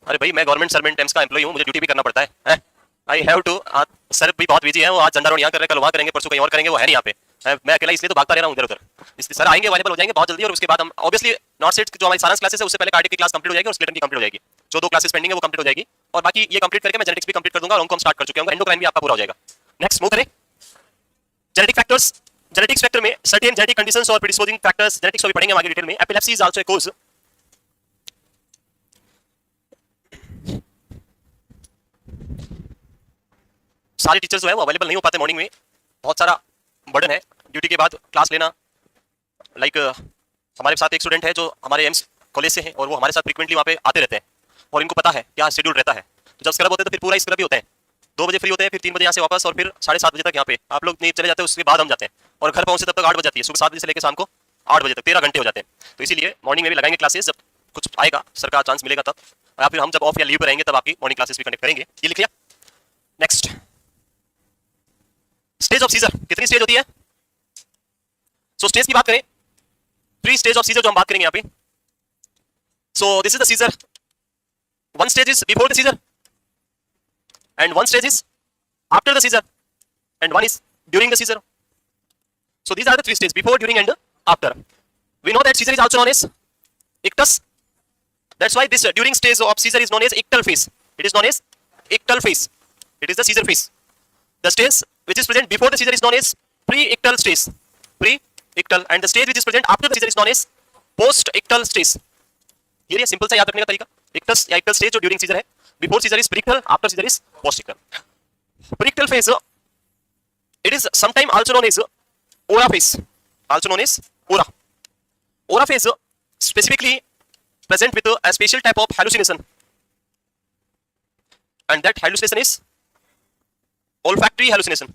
अरे भाई मैं गवर्नमेंट सर्वेंट एम्स का एम्प्लॉय हूँ, मुझे ड्यूटी भी करना पड़ता है। I have to. सर भी बहुत बिजी है, वो आज झंडा रोड यहाँ कर रहे हैं, कल वहाँ करेंगे, परसों कहीं और करेंगे, वो है नहीं यहाँ पे। मैं अकेला इसलिए तो भागता रह रहा हूँ इधर उधर। इसलिए सर आएंगे, अवेलेबल हो जाएंगे बहुत जल्दी, और उसके बाद हम ऑब्वियसली नॉट सेट जो हमारी साइंस क्लासेस है उससे पहले कार्डियक की क्लास कंप्लीट हो जाएगी और स्केलेटन की कंप्लीट हो जाएगी। जो 2 क्लासेस पेंडिंग है वो कंप्लीट हो जाएगी, और बाकी ये कंप्लीट करके मैं जेनेटिक्स भी कंप्लीट कर दूंगा और उनको हम स्टार्ट कर चुके होंगे, एंडोक्राइन भी आपका पूरा हो जाएगा। नेक्स्ट मूव करें जेनेटिक फैक्टर्स। जेनेटिक्स फैक्टर में सर्टेन जेनेटिक कंडीशंस और प्रीडिस्पोजिंग फैक्टर्स, जेनेटिक्स को भी पढ़ेंगे आगे डिटेल में। Epilepsy is also a cause. सारे टीचर्स जो है वो अवेलेबल नहीं हो पाते मॉर्निंग में, बहुत सारा बर्डन है ड्यूटी के बाद क्लास लेना। लाइक हमारे साथ एक स्टूडेंट है जो हमारे एम्स कॉलेज से हैं और वो हमारे साथ फ्रीक्वेंटली वहाँ पे आते रहते हैं और इनको पता है क्या शेड्यूल रहता है। तो जब स्क्रब होते हैं तो फिर पूरा स्क्रब ही होता है, 2 बजे फ्री होते हैं, फिर 3 बजे यहाँ से वापस, और फिर 7:30 बजे तक यहाँ पे आप लोग नहीं चले जाते हैं, उसके बाद हम जाते हैं और घर पहुँचते तब तक 8 बज जाती है, सुबह 7 बजे से लेकर शाम को 8 बजे तक 13 घंटे हो जाते हैं। तो इसीलिए मॉर्निंग में भी लगाएंगे क्लासेस, जब कुछ आएगा सर का चांस मिलेगा तब, या फिर हम जब ऑफ या लीव पर रहेंगे तब आपकी मॉर्निंग क्लासेस भी कंडक्ट करेंगे। ये लिख लिया। नेक्स्ट स्टेज ऑफ सीजर, कितनी स्टेज होती है? सो स्टेज की बात करें, 3 स्टेज ऑफ सीजर जो हम बात करेंगे यहाँ पे। सो this is the seizure, 1 stage is before the seizure and 1 stage is after the seizure and 1 is during the seizure. So these are the 3 stages, before, during and after. We know that seizure is also known as ictus. That's why this during stage of seizure is known as ictal phase. It is known as ictal phase. It is the seizure phase. The stage which is present before the seizure is known as pre-ictal stage. Pre-ictal, and the stage which is present after the seizure is known as post-ictal stage. ये simple सा याद रखने का तरीका। ictus या ictal stage जो during seizure है, before seizure is pre-ictal, after seizure is post-ictal. Pre-ictal phase, it is sometime also known as aura phase. Also known as aura. Aura phase specifically present with a special type of hallucination, and that hallucination is olfactory hallucination.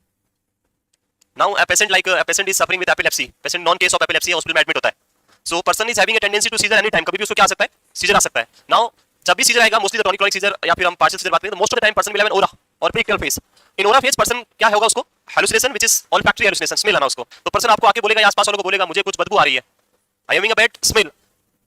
Now a patient is suffering with epilepsy. Patient non case of epilepsy है, hospital में admit होता है. So person is having a tendency to seizure any time. कभी भी उसको क्या आ सकता है? सीजर आ सकता है. Now जब भी सीजर आएगा, मोस्टली द टॉनिक सीजर या फिर हम पार्शियल सीजर बात करें, तो most of the time person will have an aura और preclinical phase. In aura phase person क्या होगा, उसको hallucination which is olfactory hallucination, smell आना उसको। तो पर्सन आपको आके बोलेगा या आसपास वालों को बोलेगा मुझे कुछ बदबू आ रही है, I am having a bad smell.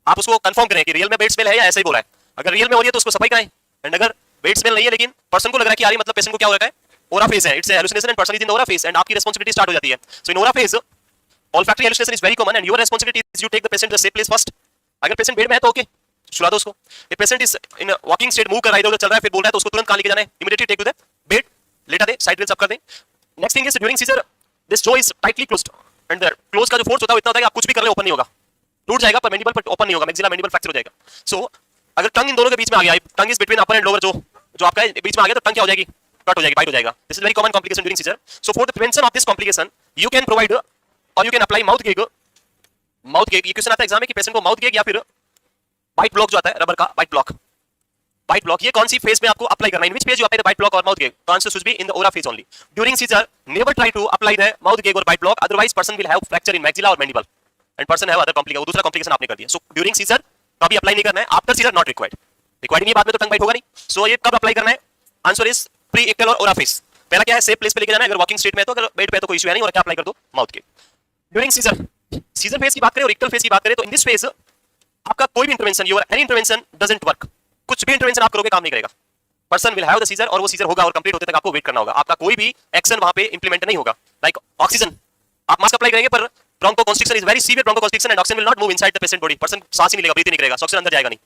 आप उसको कंफर्म करें कि रियल में बैड स्मेल है या ऐसे ही बोला है। अगर रियल में हो रही है तो उसको सफाई कराएं, एंड अगर बैड स्मेल नहीं है लेकिन पर्सन को लग रहा है कि आ रही, मतलब पेशेंट को क्या हो रहा है, ओरा फेज है, it's hallucination and person is in aura phase, and आपकी रिस्पांसिबिलिटी स्टार्ट हो जाती है। So in aura phase olfactory hallucination is very common and your responsibility is you take the patient to the safe place first. अगर patient bed में है तो okay, सुला दो उसको। ये patient is in walking state, move कर रहा है, इधर चल रहा है, फिर बोल रहा है, तो उसको तुरंत कहां लेके जाना है, immediately take to the bed, लेटा दे, साइड रेल्स अप कर दे। Next thing is during seizure this jaw is tightly closed, and the close का जो फोर्स होता है इतना होता है कि आप कुछ भी कर ले ओपन नहीं होगा, टूट जाएगा पर मैंडिबल पर ओपन नहीं होगा, मैक्सिला मैंडिबल फ्रैक्चर हो जाएगा। सो अगर टंग इन दोनों के बीच में आ गया, tongue is between upper and lower, जो आपका बीच में आ गया, तो टंग क्या हो जाएगी, कट हो जाएगी, बाइट हो जाएगा। This is very common complication during seizure. So for the prevention of this complication you can provide और you can apply mouth gag. Mouth gag, ये क्वेश्चन आता है एग्जाम में कि पेशेंट को माउथ गेग या फिर बाइट ब्लॉक जो आता है रबर का, बाइट ब्लॉक, बाइट ब्लॉक, ये कौन सी फेज में आपको अप्लाई करना है, in which phase you apply the bite block और mouth gag? The answer should be in the aura phase only. During seizure never try to apply the mouth gag और bite block, otherwise person will have fracture in maxilla और mandible and person have other complication, वो दूसरा complication आपने कर दिया। So during seizure कभी apply नहीं करना है, after seizure not required. Required नहीं है, बाद में तो टंग बाइट होगा नहीं। सो ये कब अप्लाई करना है? आंसर इज प्री इक्टल और ओरा फेज। पहला क्या है, सेफ प्लेस पे लेके जाना है, अगर वॉकिंग स्टेट में है तो, अगर बेड पे है तो कोई इशू है नहीं, और क्या अप्लाई कर दो, mouth gag. During seizure, seizure phase की बात करें और इक्टल फेज की बात करें, तो इन दिस फेज आपका कोई भी intervention, your any intervention doesn't work, कुछ भी इंटरवेंशन आप करोगे काम नहीं करेगा। Person will have the seizure और वो सीजर होगा और कंप्लीट होते तक आपको वेट करना होगा, आपका कोई भी एक्शन वहां पे इंप्लीमेंट नहीं होगा। लाइक ऑक्सीजन, आप मास्क अप्लाई करेंगे पर bronchoconstriction is very severe bronchoconstriction and oxygen will not move inside the patient body, person सांस ही नहीं लेगा, ब्रीथ ही नहीं करेगा, ऑक्सीजन अंदर जाएगा नहीं।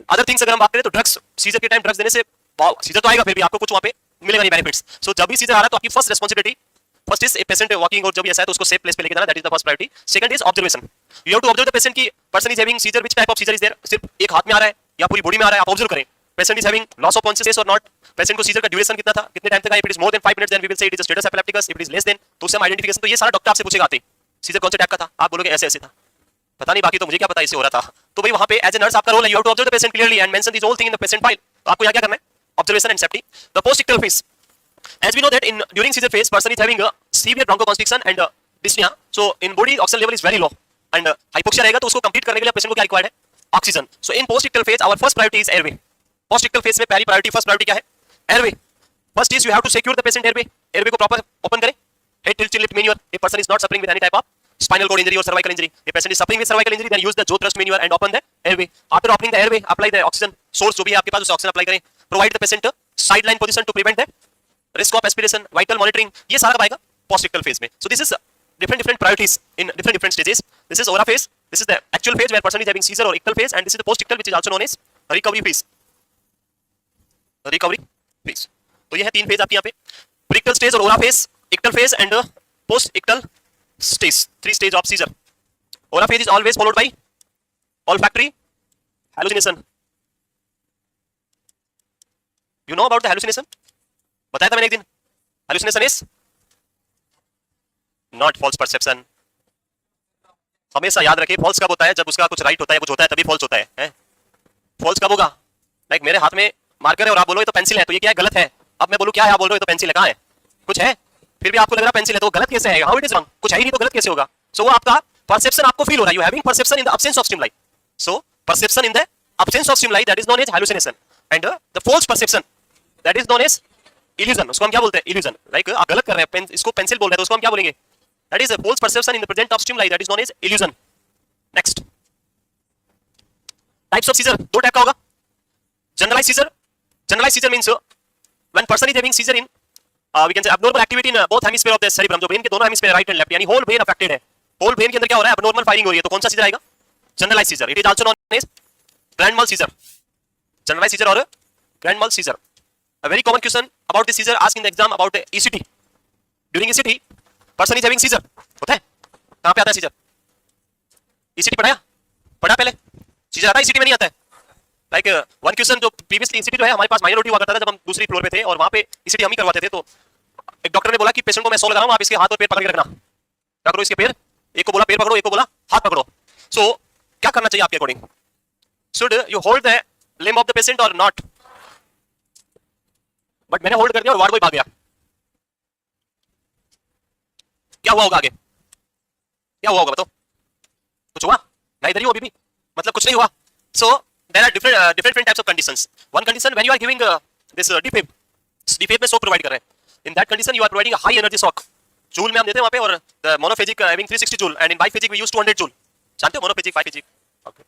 अदर थिंग्स अगर हम बात करें तो ड्रग्स, सीजर के टाइम ड्रग्स देने से सीजर तो आएगा, फिर भी आपको कुछ वहां पे मिलेगा नहीं बेनिफिट्स। सो जब भी सीजर आ रहा है तो आपकी first responsibility, first is a patient walking, और जब ऐसा है तो उसको सेफ प्लेस पे लेके जाना, that is the first priority. Second is observation, you have to observe the patient की person is having seizure, which type of seizure is there, सिर्फ एक हाथ में आ रहा है या पूरी बॉडी में आ रहा है, आप ऑब्जर्व करें। Patient is having loss of consciousness और नॉट, पेशेंट को सीजर का ड्यूरेशन कितना था, कितने टाइम तक आया, if it is more than 5 minutes then we will say it is status epilepticus, if it is less than तो उससे हम आइडेंटिफिकेशन, तो ये सारा डॉक्टर आपसे पूछेगा आते सीजर कौन से टाइप का था, आप बोलोगे ऐसे ऐसे था, पता नहीं, बाकी तो मुझे क्या पता इससे हो रहा था। तो भाई वहां पे एज ए नर्स आपका रोल है, you have to observe the patient clearly and mention this whole thing in the patient file. तो आपको क्या करना है, observation and safety. The post ictal phase, as we know that in during seizure phase person is having a severe bronchoconstriction and dyspnea, so in body oxygen level is very low and hypoxia रहेगा, तो उसको complete करने के लिए patient को क्या required है, oxygen. So in post ictal phase our first priority is airway. Post ictal phase में पहली प्रायोरिटी, फर्स्ट प्रायोरिटी क्या है, airway. First is you have to secure the patient airway, airway को प्रॉपर ओपन करें, head tilt lift manoeuvre, a person is not suffering with any type of spinal cord injury or cervical injury, a patient is suffering with cervical injury, then use the jaw thrust maneuver and open the airway. After opening the airway, apply the oxygen source जो भी है आपके पास, उसे oxygen apply करें, provide the patient sideline position to prevent the risk of aspiration, vital monitoring, ये सारा कब आएगा, post-ictal phase में। So this is different priorities in different stages. This is aura phase. This is the actual phase where person is having seizure or ictal phase, and this is the post ictal which is also known as recovery phase. Recovery phase. तो ये है तीन phase आपके यहाँ पे, preictal stage और aura phase, ictal phase and post ictal stage, 3 stage of seizure. Aura phase is always followed by olfactory hallucination. You know about the hallucination? बताया था मैंने एक दिन. Hallucination is not false perception. हमेशा याद रखिए, false कब होता है? जब उसका कुछ राइट होता है, कुछ होता है तभी फॉल्स होता है. फॉल्स कब होगा? लाइक मेरे हाथ में मार्कर है और आप बोलो ये तो पेंसिल है, तो ये क्या है? गलत है. अब मैं बोलूं क्या है, आप बोल रहे हो ये तो पेंसिल है. कहां है? कुछ है, फिर भी आपको लग रहा पेंसिल है, तो गलत कैसे है? How it is wrong? कुछ है ही नहीं तो गलत कैसे होगा? सो वो आपका परसेप्शन आपको फील हो रहा है. You having perception in the absence of stimuli. So perception in the absence of stimuli, that is known as hallucination. And the false perception, that is known as illusion. उसको हम क्या बोलते हैं? Illusion. Like आप गलत कर रहे हैं, इसको पेंसिल बोल रहे हैं, तो उसको हम क्या बोलेंगे? That is a false perception in the presence of stimuli, that is known as illusion. Next types of seizure, दो टाइप का होगा. Generalised seizure. Generalised seizure means when person is having seizure in we can say abnormal activity in both hemisphere of the cerebrum, जो brain के दोनों hemisphere right and left, यानी whole brain affected है. Whole brain के अंदर क्या हो रहा है? abnormal फायरिंग हो रही है. तो कौन सा सीजर आएगा? Generalised seizure. It is also known as grand mal seizure. Generalised seizure और grand mal seizure. A very common question about this seizure asked in the exam about ECT. During ECT person is having seizure. होता है? कहां पे आता है scissor? ECT पढ़ा पहले. Scissor आता है ECT में नहीं आता है. लाइक वन क्वेश्चन जो प्रीवियसली ECT जो है हमारे पास माइनॉरिटी हुआ करता था जब हम दूसरी फ्लोर पे थे, और वहां पे ECT हम ही करवाते थे. तो एक डॉक्टर ने बोला कि पेशेंट को मैं 100 लगा रहा हूं, आप इसके हाथ और पैर पकड़ के रखना. क्या करो? इसके पैर, एक को बोला पैर पकड़ो, एक को बोला हाथ पकड़ो. सो क्या करना चाहिए आपके according? Should you hold the limb of the patient और नॉट? बट मैंने होल्ड कर दिया और वार्ड बॉय भाग गया. क्या हुआ होगा आगे? क्या हुआ होगा बताओ? कुछ हुआ? नहीं, इधर ही हो अभी भी, मतलब कुछ नहीं हुआ. सो there are different types of conditions. One condition when you are giving this defib में shock provide कर रहे हैं. In that condition you are providing a high energy shock. Joule में हम देते हैं वहाँ पे, और the monophagic having 360 joule and in biphasic we use 200 joule. जानते हो monophagic biphasic?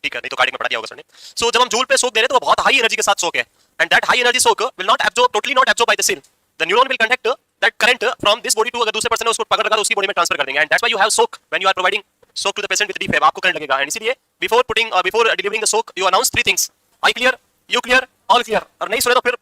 ठीक है, नहीं तो कार्डिक में पढ़ा दिया होगा सर ने. So जब हम जूल पे shock दे रहे हैं तो वो बहुत high energy के साथ shock है, and that high energy shock will not absorb, totally not absorb by the cell. The neuron will conduct that current from this body to, अगर दूसरे पर्सन ने उसको पकड़ रखा तो उसकी बॉडी में ट्रांसफर कर देंगे, and that's why you have shock when you are providing shock to the patient with defib. आपको करंट लगेगा, and इसीलिए before putting before delivering the shock you announce 3 things. I clear, you clear, all clear. और नहीं सुने तो फिर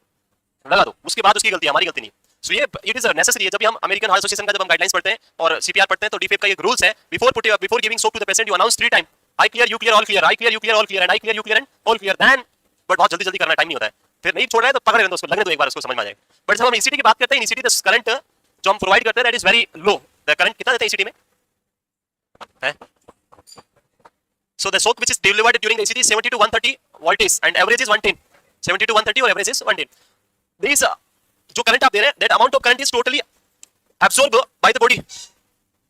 लगा दो. उसके बाद उसकी गलती है, हमारी गलती नहीं. सो ये इट इज नेसेसरी. जब भी हम अमेरिकन हार्ट एसोसिएशन का जब हम गाइडलाइंस पढ़ते हैं और सीपीआर पढ़ते हैं, तो डीफेब का एक रूल्स है, before giving shock to the patient you announce 3 time I clear, you clear, all clear, I clear, you clear, all clear, and I clear, you clear and all clear. Then but बहुत जल्दी करना, time नहीं होता है. फिर नहीं छोड़ रहा है तो पकड़ लेना, उसको लगने दो एक बार, उसको समझ में आ जाएगा. बट जब हम ईसीटी की बात करते हैं, ईसीटी द करंट जो हम प्रोवाइड करते हैं that is very low. The current कितना देते हैं ईसीटी में? है so the shock which is delivered during the ECT is 70 to 130 voltage and average is 110. 70 to 130 और एवरेज इज 110. दिस जो करंट आप दे रहे हैं, that amount of current is totally absorb by the body.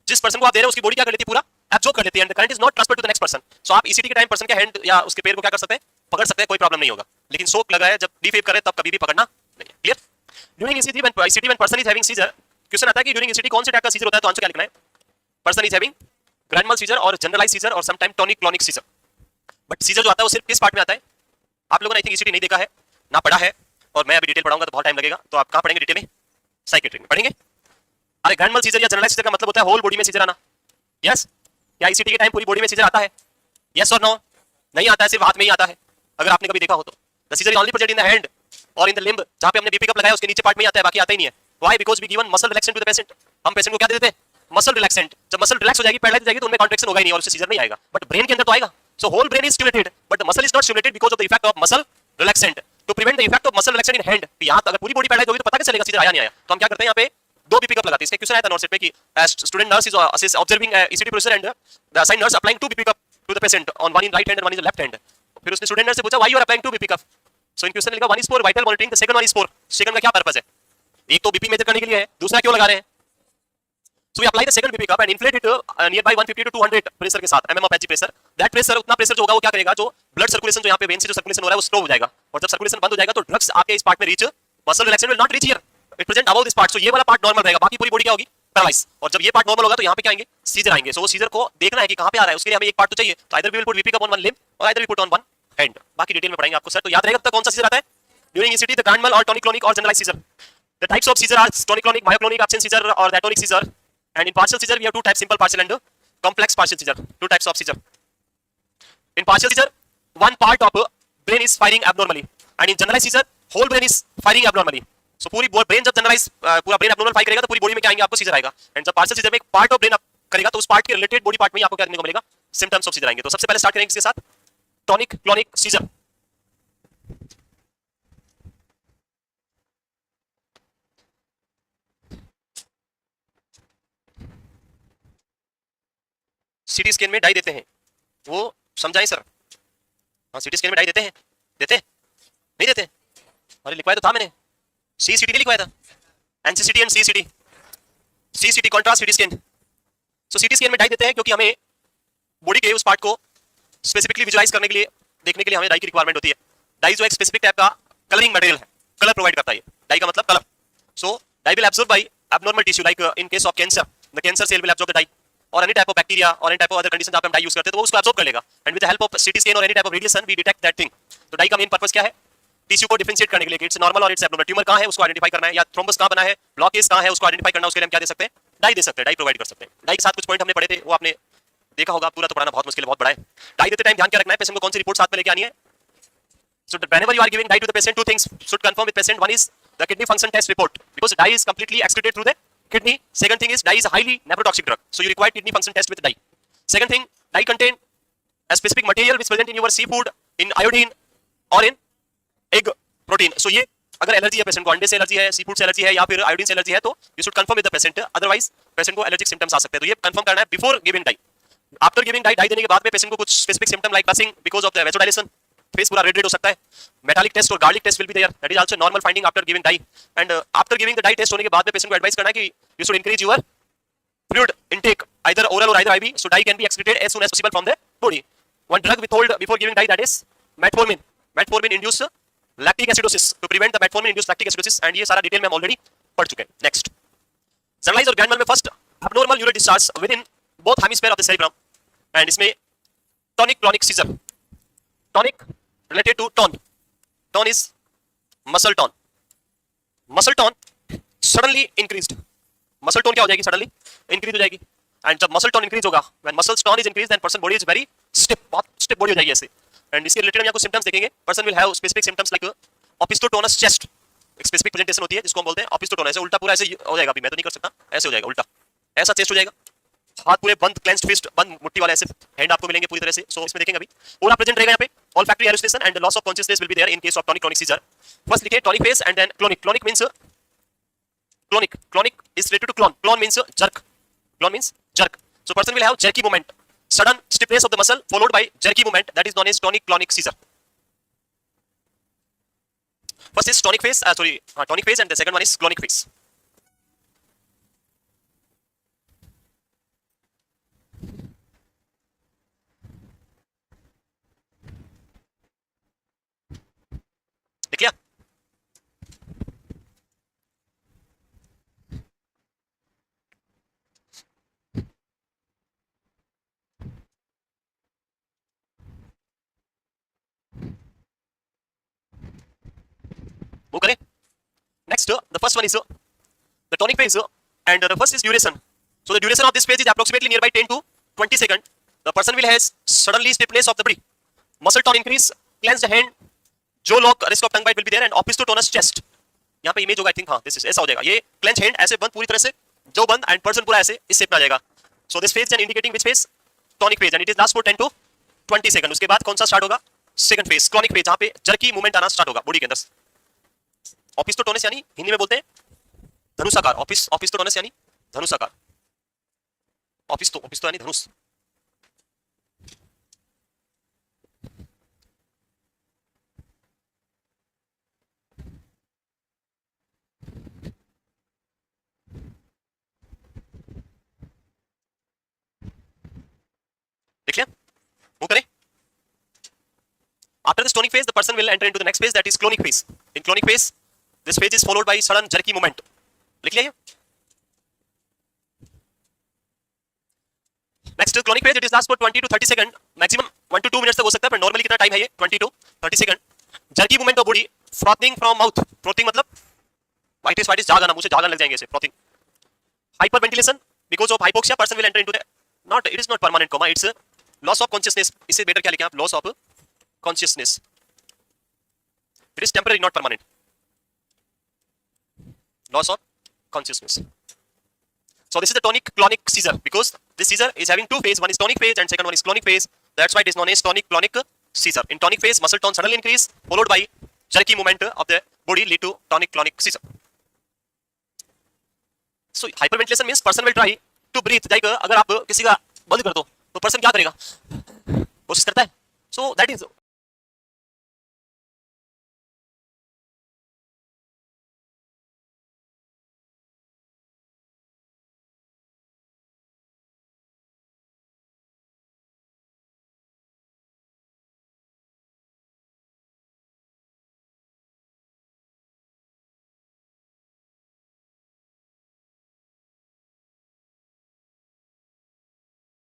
जिस person को आप दे रहे हैं उसकी बॉडी क्या कर लेती है? पूरा एब्सॉर्ब कर लेती है, and the current is not transfer to the next person. So आप ईसीटी के टाइम पर्सन के हैंड या उसके पैर को क्या कर सकते हैं? पकड़ सकते हैं, कोई प्रॉब्लम नहीं होगा. लेकिन शॉक लगा है जब डीफेब करे तब कभी भी पकड़ना नहीं है. Clear? During ECT when person is having seizure, question आता है कि ड्यूरिंग ईसीटी कौन से टाइप का सीजर होता है, तो आंसर क्या लिखना है? Person is having grand mal seizure और जनरलाइज्ड सीजर और sometime tonic clonic seizure. But seizure जो आता है वो सिर्फ किस पार्ट में आता है? आप लोगों ने आई थिंक ईसीटी नहीं देखा है, ना पढ़ा है, और मैं अभी डिटेल पढ़ाऊंगा तो बहुत टाइम लगेगा. तो आप कहां पढ़ेंगे डिटेल में? साइकियाट्री में पढ़ेंगे. अरे ग्रैंड mal सीजर या जनरलाइज्ड सीजर का मतलब होता है होल बॉडी में सीजर आना. यस, क्या ईसीटी के टाइम पूरी बॉडी में सीजर आता है? यस और नो? नहीं आता है, सिर्फ हाथ में ही आता है. अगर आपने कभी देखा हो तो the seizure is only present in the hand और इन द लिम्ब. जहां पे हमने बीपी कप लगाया उसके नीचे पार्ट में ही आता है, बाकी आता ही नहीं है. Why? Because we given muscle relaxant to the patient. हम पेशेंट को क्या दे देते हैं? Muscle relaxant. जब मसल रिलैक्स हो जाएगी, पैरालाइज हो जाएगी, तो उनमें कॉन्ट्रैक्शन होगा ही नहीं और उससे सीजर नहीं आएगा. बट ब्रेन के अंदर तो आएगा. So whole brain is stimulated but muscle is not stimulated because of the effect of muscle relaxant. To prevent the effect of muscle relaxant in hand, यहां अगर पूरी बॉडी पैरालाइज होगी तो पता कैसे चलेगा सीजर आया नहीं आया? तो हम क्या करते हैं, यहां पे 2 बीपी कप लगाते हैं. इसके क्वेश्चन आया था नोट सेट पे कि student nurse is observing ECT procedure and the assigned nurse applying 2 BP cup to the patient on one in right hand and one in left hand. फिर उसने student nurse से पूछा why you are applying 2 BP cup. So in question लिखा one is for vital monitoring, the second one is for. Second का क्या purpose है? एक तो बीपी मेजर करने के लिए है, दूसरा क्यों लगा रहे हैं? So we apply the second BP cup and inflate it nearby 150 to 200 pressure के साथ, mm of Hg pressure. That pressure, उतना प्रेशर जो होगा वो क्या करेगा, जो ब्लड सर्कुलेशन जो यहाँ पे वेन से जो सर्कुलेशन हो रहा है वो स्लो हो जाएगा. और जब सर्कुलेशन बंद हो जाएगा तो ड्रग्स आपके इस पार्ट में reach, muscle relaxant will not reach here, it present above this part. So ये वाला पार्ट नॉर्मल रहेगा, बाकी पूरी बॉडी क्या होगी? पैरालाइज. और जब ये पार्ट नॉर्मल होगा तो यहाँ पे क्या आएंगे? सीजर आएंगे. सो वो सीजर को देखना है कि कहाँ पे आ रहा है, उसके लिए हमें एक पार्ट तो चाहिए. तो either we will put BP cup on one limb और either we put on one hand. बाकी डिटेल में पढ़ाएंगे आपको सर. तो याद रहेगा तब तक कौन सा सीजर आता है during ECT, the grand mal और टॉनिक क्लॉनिक और generalised seizure. The types of seizure are tonic clonic, myoclonic, absent seizure और atonic seizure. And in partial seizure, we have two types: simple partial and complex partial seizure. Two types of seizure. In partial seizure, one part of brain is firing abnormally, and in generalized seizure, whole brain is firing abnormally. So पूरी brain जब generalise पूरा brain abnormal fire करेगा तो पूरी body में क्या आएंगे आपको सीजर आएगा. एंड जब पार्शियल सीजर में एक पार्ट ऑफ ब्रेन करेगा तो उस पार्ट के रिलेटेड बॉडी पार्ट में आपको क्या देखने को मिलेगा, सिम्टम्स ऑफ सीजर आएंगे. तो सबसे पहले स्टार्ट करेंगे इसके साथ tonic clonic seizure. CT scan में डाई देते हैं, वो समझाएं सर. हाँ सीटी स्कैन में डाई देते हैं, देते हैं नहीं देते? अरे लिखवाया तो था मैंने, सीसीटी नहीं लिखवाया था, NCCT and CCT. CCT contrast CT scan. So CT scan में डाई देते हैं क्योंकि हमें बॉडी के उस पार्ट को स्पेसिफिकली विजुलाइज करने के लिए, देखने के लिए हमें डाई की रिक्वायरमेंट होती है. डाई जो एक स्पेसिफिक टाइप का कलरिंग मटेरियल है, कलर प्रोवाइड करता है. डाई का मतलब colour. So dye will absorb by abnormal tissue like in case of cancer, the cancer cell will absorb the dye, और एनी टाइप ऑफ बैक्टीरिया और any type of other condition जहां पे हम dye use करते हैं तो वो उसको एब्जॉर्ब कर लेगा. And with the help of CT scan और any type of radiation we detect that thing. तो डाई का मेन पर्पस क्या है? टिश्यू को डिफरेंशिएट करने के लिए, इट्स नॉर्मल और इट्स एब्नॉर्मल. ट्यूमर कहां है उसको आइडेंटिफाई करना है, या थ्रोम्बस कहां बना है, ब्लॉकेज कहां है उसको आइडेंटिफाई करना है. उसके लिए हम क्या दे सकते हैं? डाई दे सकते हैं, डाई प्रोवाइड कर सकते हैं. डाई के साथ कुछ पॉइंट हमने पढ़े थे, वो आपने देखा होगा. पूरा तो पढ़ाना बहुत मुश्किल है, बहुत बड़ा है. डाई देते टाइम ध्यान क्या रखना है, पेशेंट को कौन सी रिपोर्ट साथ में लेके आनी है. So whenever you are giving dye to the patient, two things should confirm with patient. One is the kidney function test report, because dye is completely excreted through the kidney. Second thing is dye is a highly nephrotoxic drug, so you require kidney function test with dye. Second thing, dye contain a specific material which present in your seafood, in iodine or in egg protein. So ये अगर allergy है patient को, अंडे से allergy है, seafood से allergy है, या फिर आयोडीन से एलर्जी है, तो you should confirm with the patient, otherwise patient को एलर्जिक सिम्टम्स आ सकते हैं. तो ये कंफर्म करना है before giving dye. After giving dye, dye देने के बाद में पेशेंट को कुछ specific symptom like blushing because of the vasodilation, face पूरा रेड रेड हो सकता है. मेटालिक टेस्ट और garlic taste will be there, that is also normal finding after giving dye. And after giving the die test होने के बाद में patient को एडवाइस करना है कि you should increase your fluid intake, either oral or either IV, so dye can be excreted as soon as possible from the body. One drug withhold before giving dye, that is metformin. Metformin induce lactic acidosis, to prevent the metformin induced lactic acidosis, and ये सारा detail में हम already पढ़ चुके हैं. Next, generalize और grand mal में first abnormal urine discharge within both hemisphere of the cerebrum, and इसमें tonic clonic seizure. Tonic related to tone. Tone is muscle tone. Muscle tone suddenly increased. Muscle tone क्या हो जाएगी? Suddenly increase हो जाएगी. And जब muscle tone increase होगा, when muscle tone is increase, then person body is very stiff, बहुत stiff body हो जाएगी ऐसे. एंड इसके रिलेटेड हम यहाँ कुछ सिम्टम्स देखेंगे. Person will have specific symptoms like opisthotonus chest. एक स्पेसिफिक प्रेजेंटेशन होती है जिसको हम बोलते हैं ऑपिस्टोटोनस. ऐसे उल्टा पूरा ऐसे हो जाएगा, अभी मैं तो नहीं कर सकता, ऐसे हो जाएगा उल्टा, ऐसा चेस्ट हो जाएगा. हाथ पूरे बंद, क्लेंस्ड फिस्ट, बंद मुट्ठी वाले ऐसे हैंड आपको मिलेंगे पूरी तरह से. सो इसमें देखेंगे अभी पूरा प्रेजेंट रहेगा यहाँ पे. Olfactory hallucination and loss of consciousness will be there in case of tonic clonic seizure. First लिखिए tonic phase and then clonic. Clonic means clonic. Clonic is related to clone. Clone means jerk. Clone means jerk. So person will have jerky movement, sudden stiffness of the muscle followed by jerky movement, that is known as tonic clonic seizure. First is tonic phase, tonic phase, and the second one is clonic phase. ठीक है? Move करें. Next, the first one is the tonic phase, and the first is duration. So the duration of this phase is approximately nearby 10 to 20 seconds. The person will has suddenly stiffness of the body, muscle tone increase, clenched hand, jaw lock, risk of tongue bite will be there, and opisthotonous chest. यहाँ पे image होगा, I think, हाँ, this ऐसा हो जाएगा. ये clench hand ऐसे बंद पूरी तरह से, जो बंद, एंड पर्सन पूरा ऐसे इस शेप में आ जाएगा. So this phase and indicating which phase? Tonic phase, and it is last for 10 to 20 second. उसके बाद कौन सा स्टार्ट होगा? सेकंड फेज, क्लॉनिक फेज, जहाँ पे जर्की मूवमेंट आना स्टार्ट होगा बॉडी के अंदर. ऑपिस्टोटोनस यानी हिंदी में बोलते हैं धनुषाकार. ऑपिस्टोटोनस यानी धनुषाकार. ऑपिस्तो यानी धनुष. देख लिया? वो करें. After this tonic phase, the person will enter into the next phase, that is clonic phase. In clonic phase, this phase is followed by sudden jerky movement. लिख लिया ये? Next clonic phase, it is last for 20 to 30 second, maximum 1 to 2 minutes तक हो सकता है, पर normally कितना time है ये? 20 to 30 second. Jerky movement of body, frothing from mouth. Frothing मतलब वाइटिस झाग आना, मुंह से झाग आने लग जाएंगे ऐसे, frothing. Hyper ventilation, because of hypoxia person will enter into the not, it is not permanent coma, it's loss of consciousness. इससे बेटर क्या लिखें आप, loss of consciousness. It is temporary, not permanent. Loss of consciousness. So this is the tonic clonic seizure, because this seizure is having two phases. One is tonic phase and second one is clonic phase. That's why it is known as tonic clonic seizure. In tonic phase, muscle tone suddenly increase followed by jerky movement of the body lead to tonic clonic seizure. So hyperventilation means person will try to breathe. Like अगर आप किसी का बंद कर दो तो person क्या करेगा, कोशिश करता है. So that is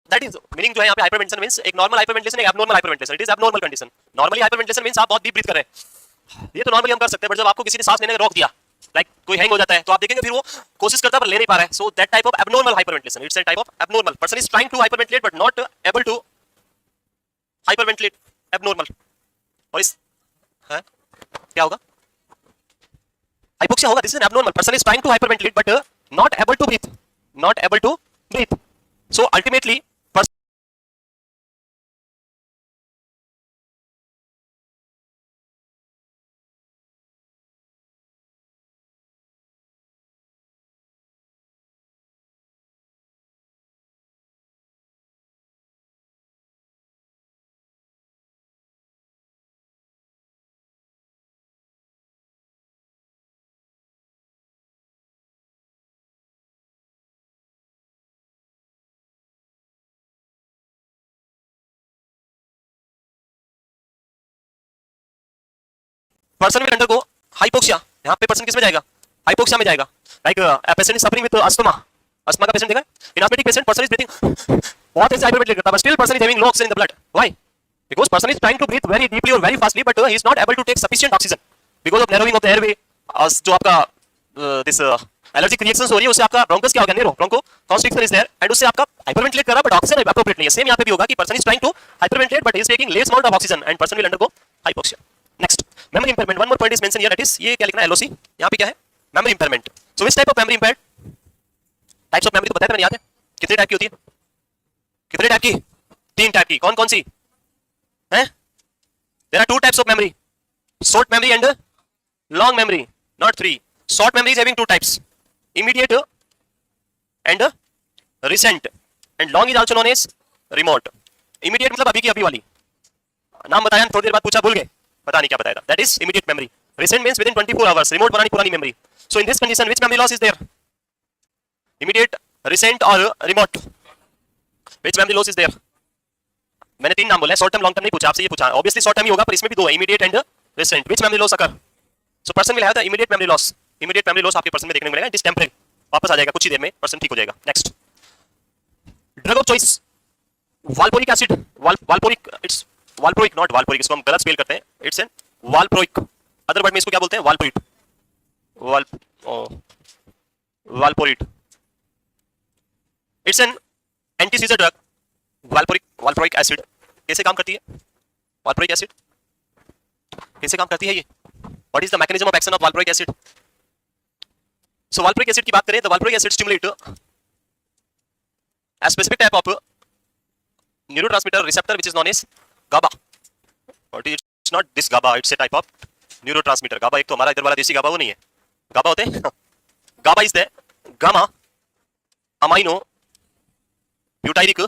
that is meaning जो है यहाँ पे hyperventilation means एक normal hyperventilation, एक abnormal hyperventilation. It is abnormal condition. Normally hyperventilation means आप बहुत deep breathe कर रहे हैं, ये तो normally हम कर सकते हैं, but जब आपको किसी ने सांस लेने का रोक दिया, like कोई hang हो जाता है, तो आप देखेंगे फिर वो कोशिश करता है पर ले नहीं पा रहा है. So that type of abnormal hyperventilation. It's a type of abnormal. Person is trying to hyperventilate but not able to hyperventilate. Abnormal. और इस क्या होगा, hypoxia होगा. This is an abnormal. Person is trying to hyperventilate but not able to breathe. Not able to breathe. So ultimately person will undergo hypoxia. यहाँ पे person किस में जाएगा, hypoxia में जाएगा. Like a patient is suffering with asthma. Asthma का patient देखा है? In asthmatic patient, person is breathing बहुत ऐसे hyperventilate करता है, but still person is having low oxygen in the blood. Why? Because person is trying to breathe very deeply or very fastly, but he is not able to take sufficient oxygen because of narrowing of the airway. जो आपका this allergic reactions हो रही है, उससे आपका bronchus क्या हो गया, narrow broncho constriction is there, and उससे आपका hyperventilate कर रहा है, but oxygen appropriate नहीं है. Same यहाँ पे भी होगा कि person is trying to hyperventilate, but he is taking less amount of oxygen, and person will undergo hypoxia. Next, memory impairment. One more point is mentioned here, that is ये क्या लिखना है, LOC. यहाँ पे क्या है, memory impairment. So which type of memory impaired? Types of memory तो बताया मैंने, याद है कितने टाइप की होती है, कितने टाइप की, 3 टाइप की. कौन कौन सी हैं? There are 2 types of memory, short memory and long memory, not 3. Short memory is having 2 types, immediate and recent, and long is also known as remote. Immediate मतलब अभी की अभी वाली, नाम बताया थोड़ी देर बाद पूछा भूल गए, पता नहीं क्या बताया था. That is immediate memory. Recent means within 24 hours. Remote बनानी पुरानी memory. So in this condition, which memory loss is there? Immediate, recent or remote? Which memory loss is there? मैंने 3 नाम बोले, शॉर्ट टर्म लॉन्ग टर्म नहीं पूछा, आपसे ये पूछा. ऑब्वियसली शॉर्ट टर्म ही होगा, पर इसमें भी 2 है, immediate and recent. Which memory loss occur? So person will have the immediate memory loss. Immediate memory loss आपके person में देखने को मिलेगा. It is temporary. वापस आ जाएगा कुछ ही देर में, person ठीक हो जाएगा. Next, drug of choice, valproic acid. Valproic, it's valproic not valproic, इसको हम गलत स्पेल करते हैं. It's an valproic. Other word में इसको क्या बोलते हैं, valproate. Valproate. It's an anti-seizure drug. Valproic acid कैसे काम करती है, valproic acid कैसे काम करती है ये, what is the mechanism of action of valproic acid? So valproic acid की बात करें तो valproic acid stimulate a specific type of neurotransmitter receptor which is known as GABA. But it's not this GABA, it's a type of neurotransmitter. GABA एक तो हमारा इधर वाला देसी GABA वो नहीं है. GABA होते हैं GABA is the gamma amino butyric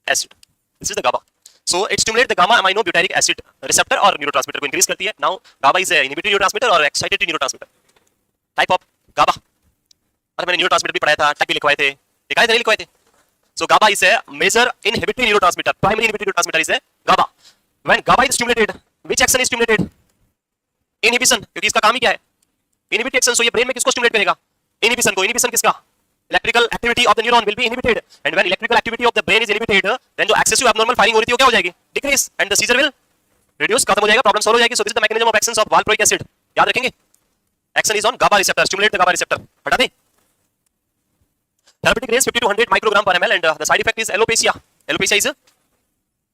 acid. This is the GABA. So it stimulates the gamma amino butyric acid receptor और neurotransmitter को increase करती है. Now GABA is a inhibitory neurotransmitter और excitatory neurotransmitter. Type of GABA. अरे मैंने neurotransmitter भी पढ़ाया था, टाइप भी लिखवाए थे, लिखाए थे नहीं लिखवाए थे. So GABA is a major inhibitory neurotransmitter. Primary inhibitory neurotransmitter is a GABA. When GABA is stimulated, which action is stimulated? Inhibition, क्योंकि इसका काम ही क्या है, inhibitory action. So ये brain में किसको stimulate करेगा, inhibition को. Inhibition किसका, electrical activity of the neuron will be inhibited, and when electrical activity of the brain is inhibited, then जो excessive abnormal firing हो रही थी वो क्या हो जाएगी, decrease, and the seizure will reduce, खत्म हो जाएगा, problem solve हो जाएगी. So this is the mechanism of actions of valproic acid. याद रखेंगे, action is on GABA receptor, stimulate the GABA receptor. हटा दें. Therapeutic range 50 to 100 microgram per ml, and the side effect is alopecia. Alopecia is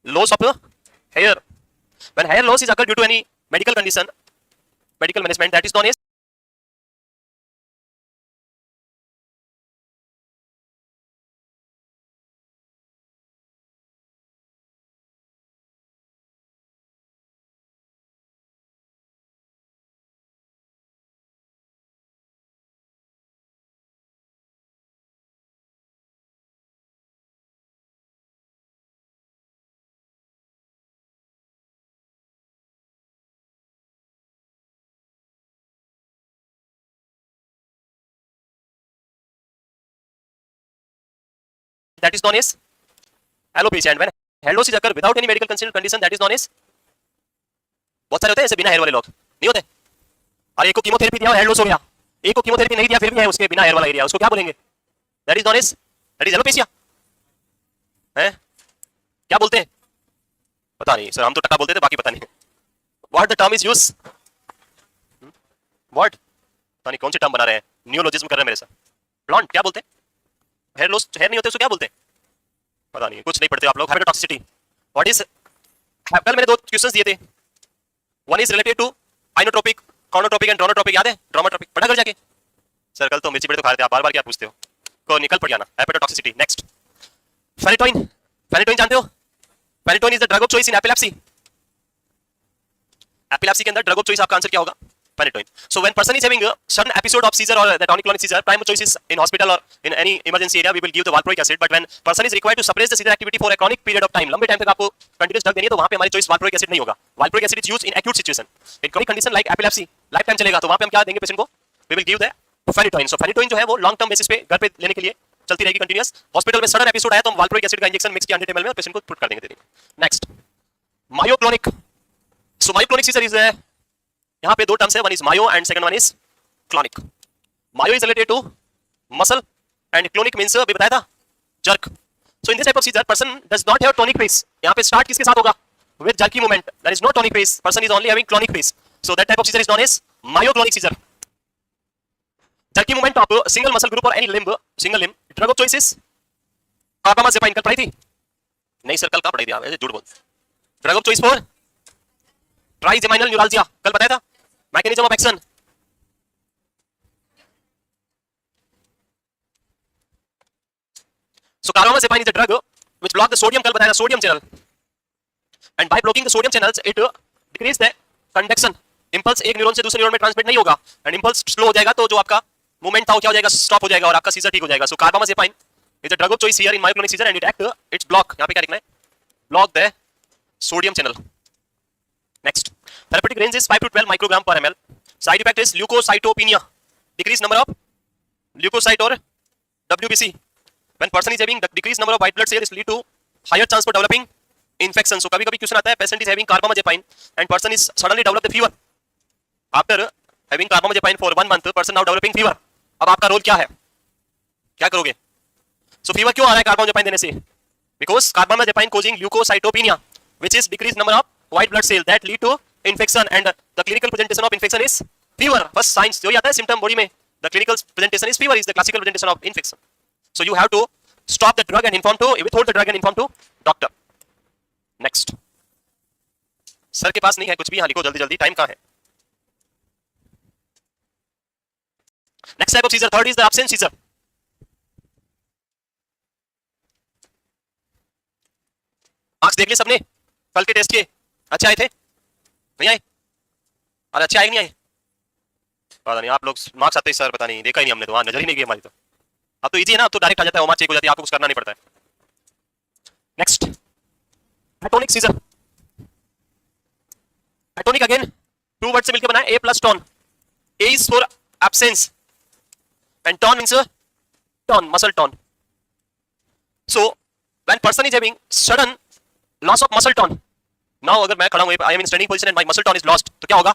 loss of hair. When hair loss is occurred due to any medical condition, medical management, that is known as alopecia. And when hair loss is occurred without any medical condition, that is known as, बहुत सारे होते हैं ऐसे बिना hair वाले लोग, नहीं होते? और एक को कीमोथेरेपी दिया हेयर लॉस हो गया, एक को कीमोथेरेपी नहीं दिया फिर भी है उसके बिना हेयर वाला एरिया, उसको क्या बोलेंगे? That is known as, that is alopecia है। क्या बोलते हैं पता नहीं सर, हम तो टका बोलते थे, बाकी पता नहीं। What the term is use, what, पता नहीं कौन सी टर्म बना रहे हैं, न्यूरोलॉजिज्म कर रहे हैं मेरे साथ। ब्लॉन्ड क्या बोलते हैं? हेयर लॉस, हेयर नहीं होते उसको क्या बोलते हैं? पता नहीं, कुछ नहीं पढ़ते आप लोग। हेपेटोटॉक्सिसिटी, व्हाट इज, कल मैंने दो क्वेश्चंस दिए थे, one is related to inotropic, chronotropic and dromotropic, याद है? ड्रोमाट्रोपिक पढ़ा कर जाके सर, कल तो मिर्ची बड़े तो खा रहे थे आप, बार बार क्या पूछते हो, को निकल पड़ जाना। हेपेटोटॉक्सिसिटी। नेक्स्ट फेनिटोइन, फेनिटोइन जानते हो? Phenytoin is the drug of choice in epilepsy. Epilepsy के अंदर ड्रग ऑफ चॉइस आपका आंसर क्या होगा? Phenytoin. So when person is having a sudden episode of seizure or the tonic-clonic seizure, prime choice is in hospital or in any emergency area, we will give the valproic acid. But when person is required to suppress the seizure activity for a chronic period of time, लंबे time तक आपको continuous drug देनी है, तो वहां पे हमारी choice valproic acid नहीं होगा। valproic acid is used in acute situation. In chronic condition like epilepsy, life time चलेगा, तो वहां पे हम क्या देंगे पेशेंट को? We will give the phenytoin. So phenytoin जो है वो लॉन्ग टर्म बेसिस पे घर पे लेने के लिए चलती रहेगी कंटिन्यूस। हॉस्पिटल में सडन एपिसोड आया तो हम valproic acid का इंजेक्शन मिक्स किया 100 ml में पेशेंट को पुट कर देंगे दे देंगे। Next myoclonic. So myoclonic seizure is, यहाँ पे दो टर्म्स है, one is myo and second one is clonic. Myo is related to muscle and clonic means अभी बताया था jerk. So in this type of seizure person does not have tonic phase. यहाँ पे स्टार्ट किसके साथ होगा? With jerky movement, there is no tonic phase, person is only having clonic phase. So that type of seizure is known as myoclonic seizure. Jerky movement of single muscle group और any limb, single limb. Drug of choice is carbamazepine. कल पढ़ी थी? नहीं sir, कल कहाँ पढ़ी थी आप, ऐसे झूठ बोल। Drug of choice for trigeminal neuralgia, कल बताया था। Mechanism of action, so carbamazepine is a drug which block the sodium, कल बताया sodium channel, and by blocking the sodium channels it decrease the conduction impulse, एक neuron से दूसरे neuron में transmit नहीं होगा एंड इंपल्स स्लो हो जाएगा, तो जो आपका मूवमेंट था वो क्या हो जाएगा? स्टॉप हो जाएगा और आपका सीजर ठीक हो जाएगा। सो carbamazepine is a drug of choice here in myoclonic seizure and it act, its block, यहाँ पे क्या लिखना है? block the sodium channel. Next, therapeutic range is 5 to 12 microgram per ml. Side effect is leukocytopenia, decreased number of leukocyte or WBC. When person is having the decreased number of white blood cells, lead to higher chance for developing infection. So कभी-कभी question आता है, patient is having carbamazepine and person is suddenly develop the fever. After having carbamazepine for 1 month, person now developing fever. अब आपका role क्या है? क्या करोगे? So fever क्यों आ रहा है carbamazepine देने से? Because carbamazepine causing leukocytopenia, which is decreased number of white blood cell that lead to infection, and the clinical presentation of infection is fever. First signs जो आता है symptom body में, the clinical presentation is fever, is the classical presentation of infection. So you have to stop the drug and inform to, withhold the drug and inform to doctor. Next, sir के पास नहीं है कुछ भी, यहाँ लिखो जल्दी जल्दी, टाइम कहाँ है? Next type of seizure, third is the absence seizure. Marks देख लिए सबने कल के टेस्ट के? अच्छे आए थे? नहीं आए? अरे अच्छे आए नहीं आए? पता नहीं, आप लोग मार्क्स आते ही सर पता नहीं, देखा ही नहीं हमने तो, वहां नजर ही नहीं गई हमारी तो। अब तो इजी है ना, अब तो डायरेक्ट आ जाता है, मार्क्स चेक हो जाती है, आपको कुछ करना नहीं पड़ता है। Next, atonic seizure. Atonic again two word से मिलकर बना है, a plus tone. A is for absence and tone means tone, muscle tone. So when person is having sudden loss of muscle tone, now अगर मैं खड़ा हूं, I am in standing position and my muscle tone is lost, तो क्या होगा?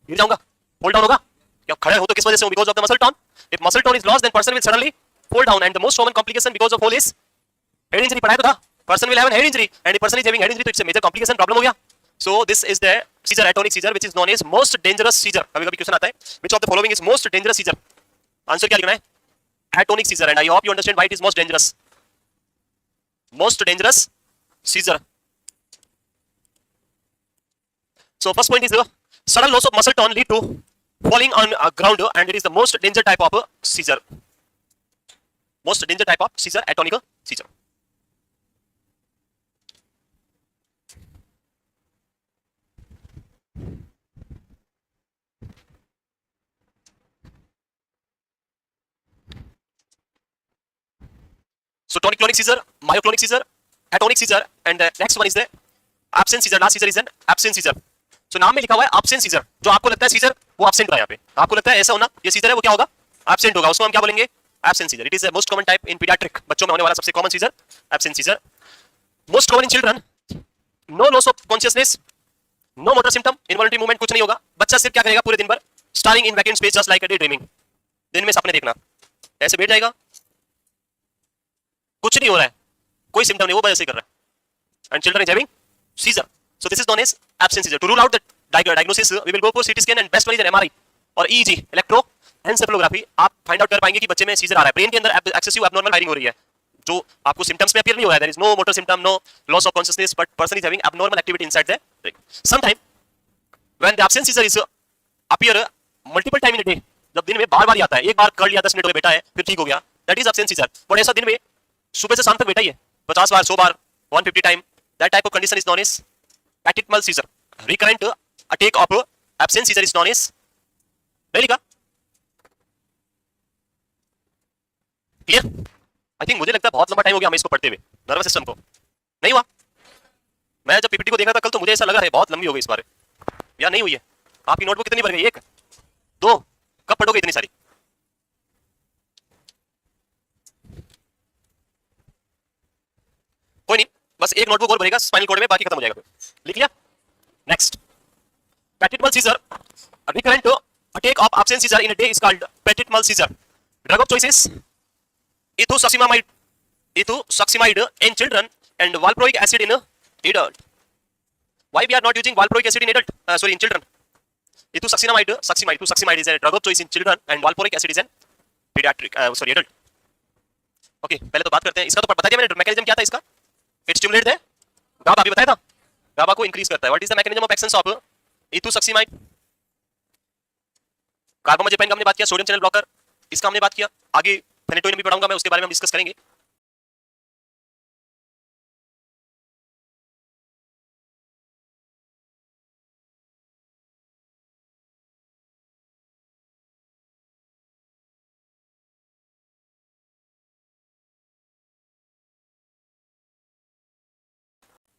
गिर जाऊंगा, fold down होगा। क्या खड़े हो तो किस वजह से हो? Because of the muscle tone. If muscle tone is lost then person will suddenly fall down, and the most common complication because of fall is head injury. पढ़ाया तो था, person will have an head injury, and if person is having head injury तो it's a major complication, problem हो गया। So this is the seizure, atonic seizure, which is known as most dangerous seizure. कभी-कभी question आता है, which of the following is most dangerous seizure? Answer क्या लिखना है? atonic seizure, and I hope you understand why it is most dangerous. Most dangerous seizure. So first point is the sudden loss of muscle tone lead to falling on ground, and it is the most danger type of seizure. Most danger type of seizure, atonic seizure. So tonic-clonic seizure, myoclonic seizure, atonic seizure, and the next one is the absent seizure. Last seizure is an absent seizure. So नाम में लिखा हुआ है absent seizure. जो आपको लगता है seizure वो absent होगा यहाँ पे. आपको लगता है ऐसा होना ये seizure है वो क्या होगा? Absent होगा. उसको हम क्या बोलेंगे? Absent seizure. It is the most common type in pediatric. बच्चों में होने वाला सबसे common seizure, absent seizure. Most common in children. No loss of consciousness, no motor symptom, involuntary movement कुछ नहीं होगा. बच्चा सिर्फ क्या करेगा पूरे दिन भर? Staring in vacant space just like a daydreaming. दिन में सपने देखना. ऐसे बैठ जाएगा. कुछ नहीं हो रहा है. कोई symptom नहीं वो बस ऐसे कर रहा है. And children is having seizure. So this is known as absent seizure. To rule out the diagnosis, we will go for CT scan and best one is an MRI और EEG, electroencephalography. आप find out कर पाएंगे कि बच्चे में scissor आ रहा है. ब्रेन के अंदर एक्सेसिव abnormal फायरिंग हो रही है. जो आपको symptoms में appear नहीं हो रहा है. There is no motor symptom, no loss of consciousness, but person is having abnormal activity inside the brain. Sometime when the absent seizure is appear multiple time in a day, जब दिन में बार-बार आता है. एक बार कर लिया 10 मिनट हो गए बैठा है फिर ठीक हो गया. That is absent seizure. और ऐसा दिन में सुबह से शाम तक बैठा ही है. 50 बार, 100 बार, 150 time. That type of condition is known as petit mal seizure. Recurrent attack of absent seizure is known as लिखा क्लियर. आई थिंक मुझे लगता है बहुत लंबा टाइम हो गया हमें इसको पढ़ते हुए नर्वस सिस्टम को. नहीं हुआ. मैं जब पीपीटी को देखा था कल तो मुझे ऐसा लगा है बहुत लंबी हो गई इस बार. या नहीं हुई है. आपकी नोटबुक कितनी भर गई? 1 2 कब पढ़ोगे इतनी सारी? कोई नहीं बस एक नोटबुक और भरेगा स्पाइनल कॉर्ड में बाकी खत्म हो जाएगा. लिख लिया. Next petit mal seizure. A recurrent attack of absent seizure in a day is called petit mal seizure. Drug of choice is ethosuximide in children and valproic acid in adult. Why we are not using valproic acid in adult? In children. Ethosuximide is a drug of choice in children and valproic acid is an pediatric. Adult. Okay, पहले तो बात करते हैं इसका. तो बता दिया मैंने मैकेनिज्म क्या था इसका. It stimulates the GABA भी बताया था. GABA को इंक्रीज करता है. What is the mechanism of action of ethosuximide? कार्बामेजेपाइन का हमने बात किया. सोडियम चैनल ब्लॉकर इसका हमने बात किया. आगे फेनेटोइन भी पढ़ाऊंगा मैं उसके बारे में हम डिस्कस करेंगे.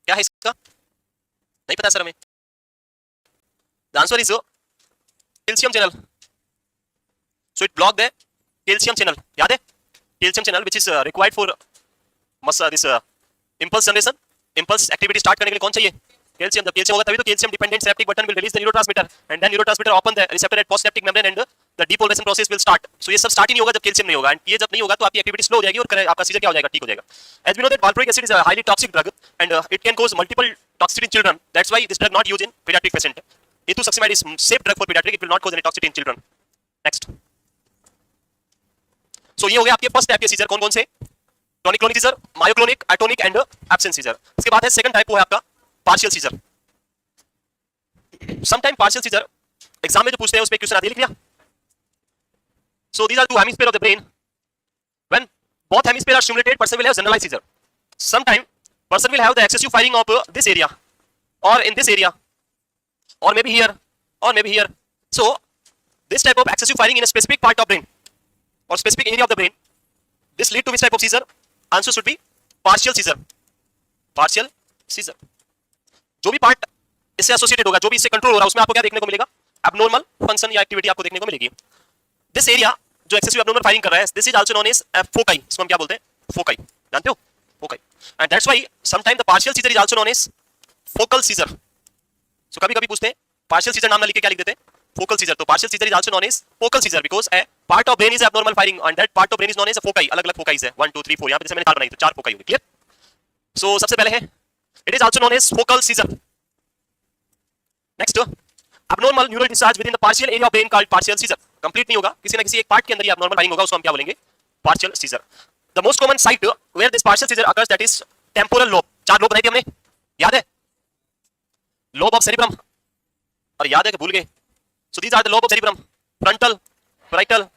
क्या है इसका? नहीं पता सर हमें. The answer is calcium channel. So it block the calcium channel. याद है? Calcium channel which is required for this impulse generation. Impulse activity start करने के लिए कौन चाहिए? Calcium. जब calcium होगा तभी तो calcium dependent synaptic button will release the neurotransmitter and then neurotransmitter open the receptor at postsynaptic membrane and the depolarization process will start. So ये सब start ही नहीं होगा जब calcium नहीं होगा. And ये जब नहीं होगा तो आपकी activity slow हो जाएगी और आपका seizure क्या हो जाएगा? ठीक हो जाएगा. As we know that valproic acid is a highly toxic drug and it can cause multiple toxicity in children. That's why this drug not used in pediatric patient. Ethosuximide is safe drug for pediatric. It will not cause any toxicity in children. Next. So ये हो गया आपके first type के scissor. कौन कौन से? Tonic clonic seizure, myoclonic, atonic and absent seizure. इसके बाद है सेकंड टाइप वो है आपका partial seizure. Some time partial seizure exam में जो पूछते हैं उसमें क्वेश्चन आते हैं. लिख लिया. So these are two hemisphere of the brain. When both hemisphere are stimulated, person will have generalized seizure. Sometime person will have the excessive firing of this area or in this area or maybe here or maybe here. So this type of excessive firing in a specific part of brain or specific area of the brain, this lead to which type of seizure? Answer should be partial seizure. Partial seizure. जो भी part इससे associated होगा, जो भी इससे control हो रहा है, उसमें आपको क्या देखने को मिलेगा? एब्नॉर्मल फंक्शन या एक्टिविटी आपको देखने को मिलेगी. दिस एरिया जो एक्सेसिव एब्नॉर्मल फायरिंग कर रहा है, this is also known as foci. इसको हम क्या बोलते हैं? फोकाई. जानते हो? Foci. And that's why sometime the partial seizure is also known as focal seizure. So कभी-कभी पूछते हैं पार्शियल सीजर नाम ना लिख के क्या लिख देते हैं? Focal seizure. तो partial seizure is also known as focal seizure because a part of brain is abnormal firing and that part of brain is known as a foci. अलग-अलग फोकाईज है. 1 2 3 4. यहां पे जैसे मैंने 4 बनाई तो 4 फोकाई होगी. क्लियर? सो सबसे पहले है it is also known as focal seizure. Next, abnormal neural discharge within the partial area of brain called partial seizure. Complete नहीं होगा, किसी ना किसी एक पार्ट के अंदर ये abnormal firing होगा, उसको हम क्या बोलेंगे? partial seizure. The most common site where this partial seizure occurs, that is temporal lobe. 4 lobe बताई थी हमने, याद है? Lobe of cerebrum, और याद है कि भूल गए? So these are the lobe of cerebrum: frontal, parietal,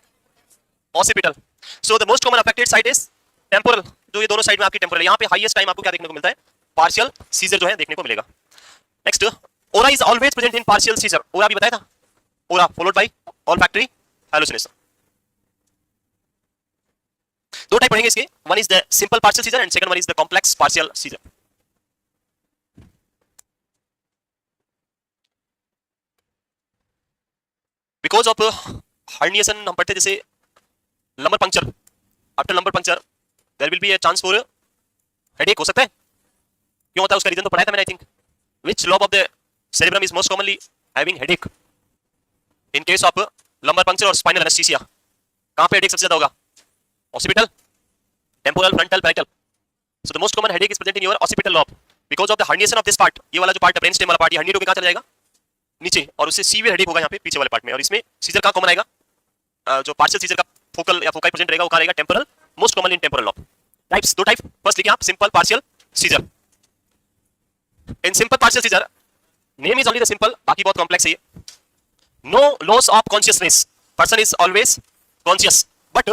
occipital. So the most common affected site is temporal. जो ये दोनों साइड में आपकी टेम्पोरल, यहाँ पे हाईएस्ट टाइम आपको क्या देखने को मिलता है? पार्शियल सीजर जो है देखने को मिलेगा. Next, aura is always present in partial seizure. Aura भी बताया था, aura followed by olfactory hallucination. दो टाइप पढ़ेंगे इसके, one is the simple partial seizure and second one is the complex partial seizure. Because of herniation हम पढ़ते जैसे lumbar puncture, after lumbar puncture there will be a chance for headache. हो सकता है, क्यों होता है उसका रीजन तो पढ़ाया था मैंने, I think. Which lobe of the cerebrum is most commonly having headache in case of lumbar puncture or spinal anesthesia? कहां पे headache सबसे ज्यादा होगा? Occipital, temporal, frontal, parietal. So the most common headache is present in your occipital lobe because of the herniation of this part. ये वाला जो part है, brain stem वाला पार्ट, ये herniate होकर कहां चला जाएगा? नीचे, और उससे सीवियर हेडेक होगा यहाँ पे पीछे वाले पार्ट में. और इसमें सीजर कहां कॉमन आएगा? जो पार्शियल सीजर का फोकल या फोकाई प्रेजेंट रहेगा वो कहां रहेगा? Temporal, most common in temporal lobe. Types, दो टाइप. फर्स्ट लिखिए आप, simple partial seizure. In simple partial seizure, name is only the simple, बाकी बहुत कॉम्प्लेक्स है ये. No loss of consciousness, person is always conscious, but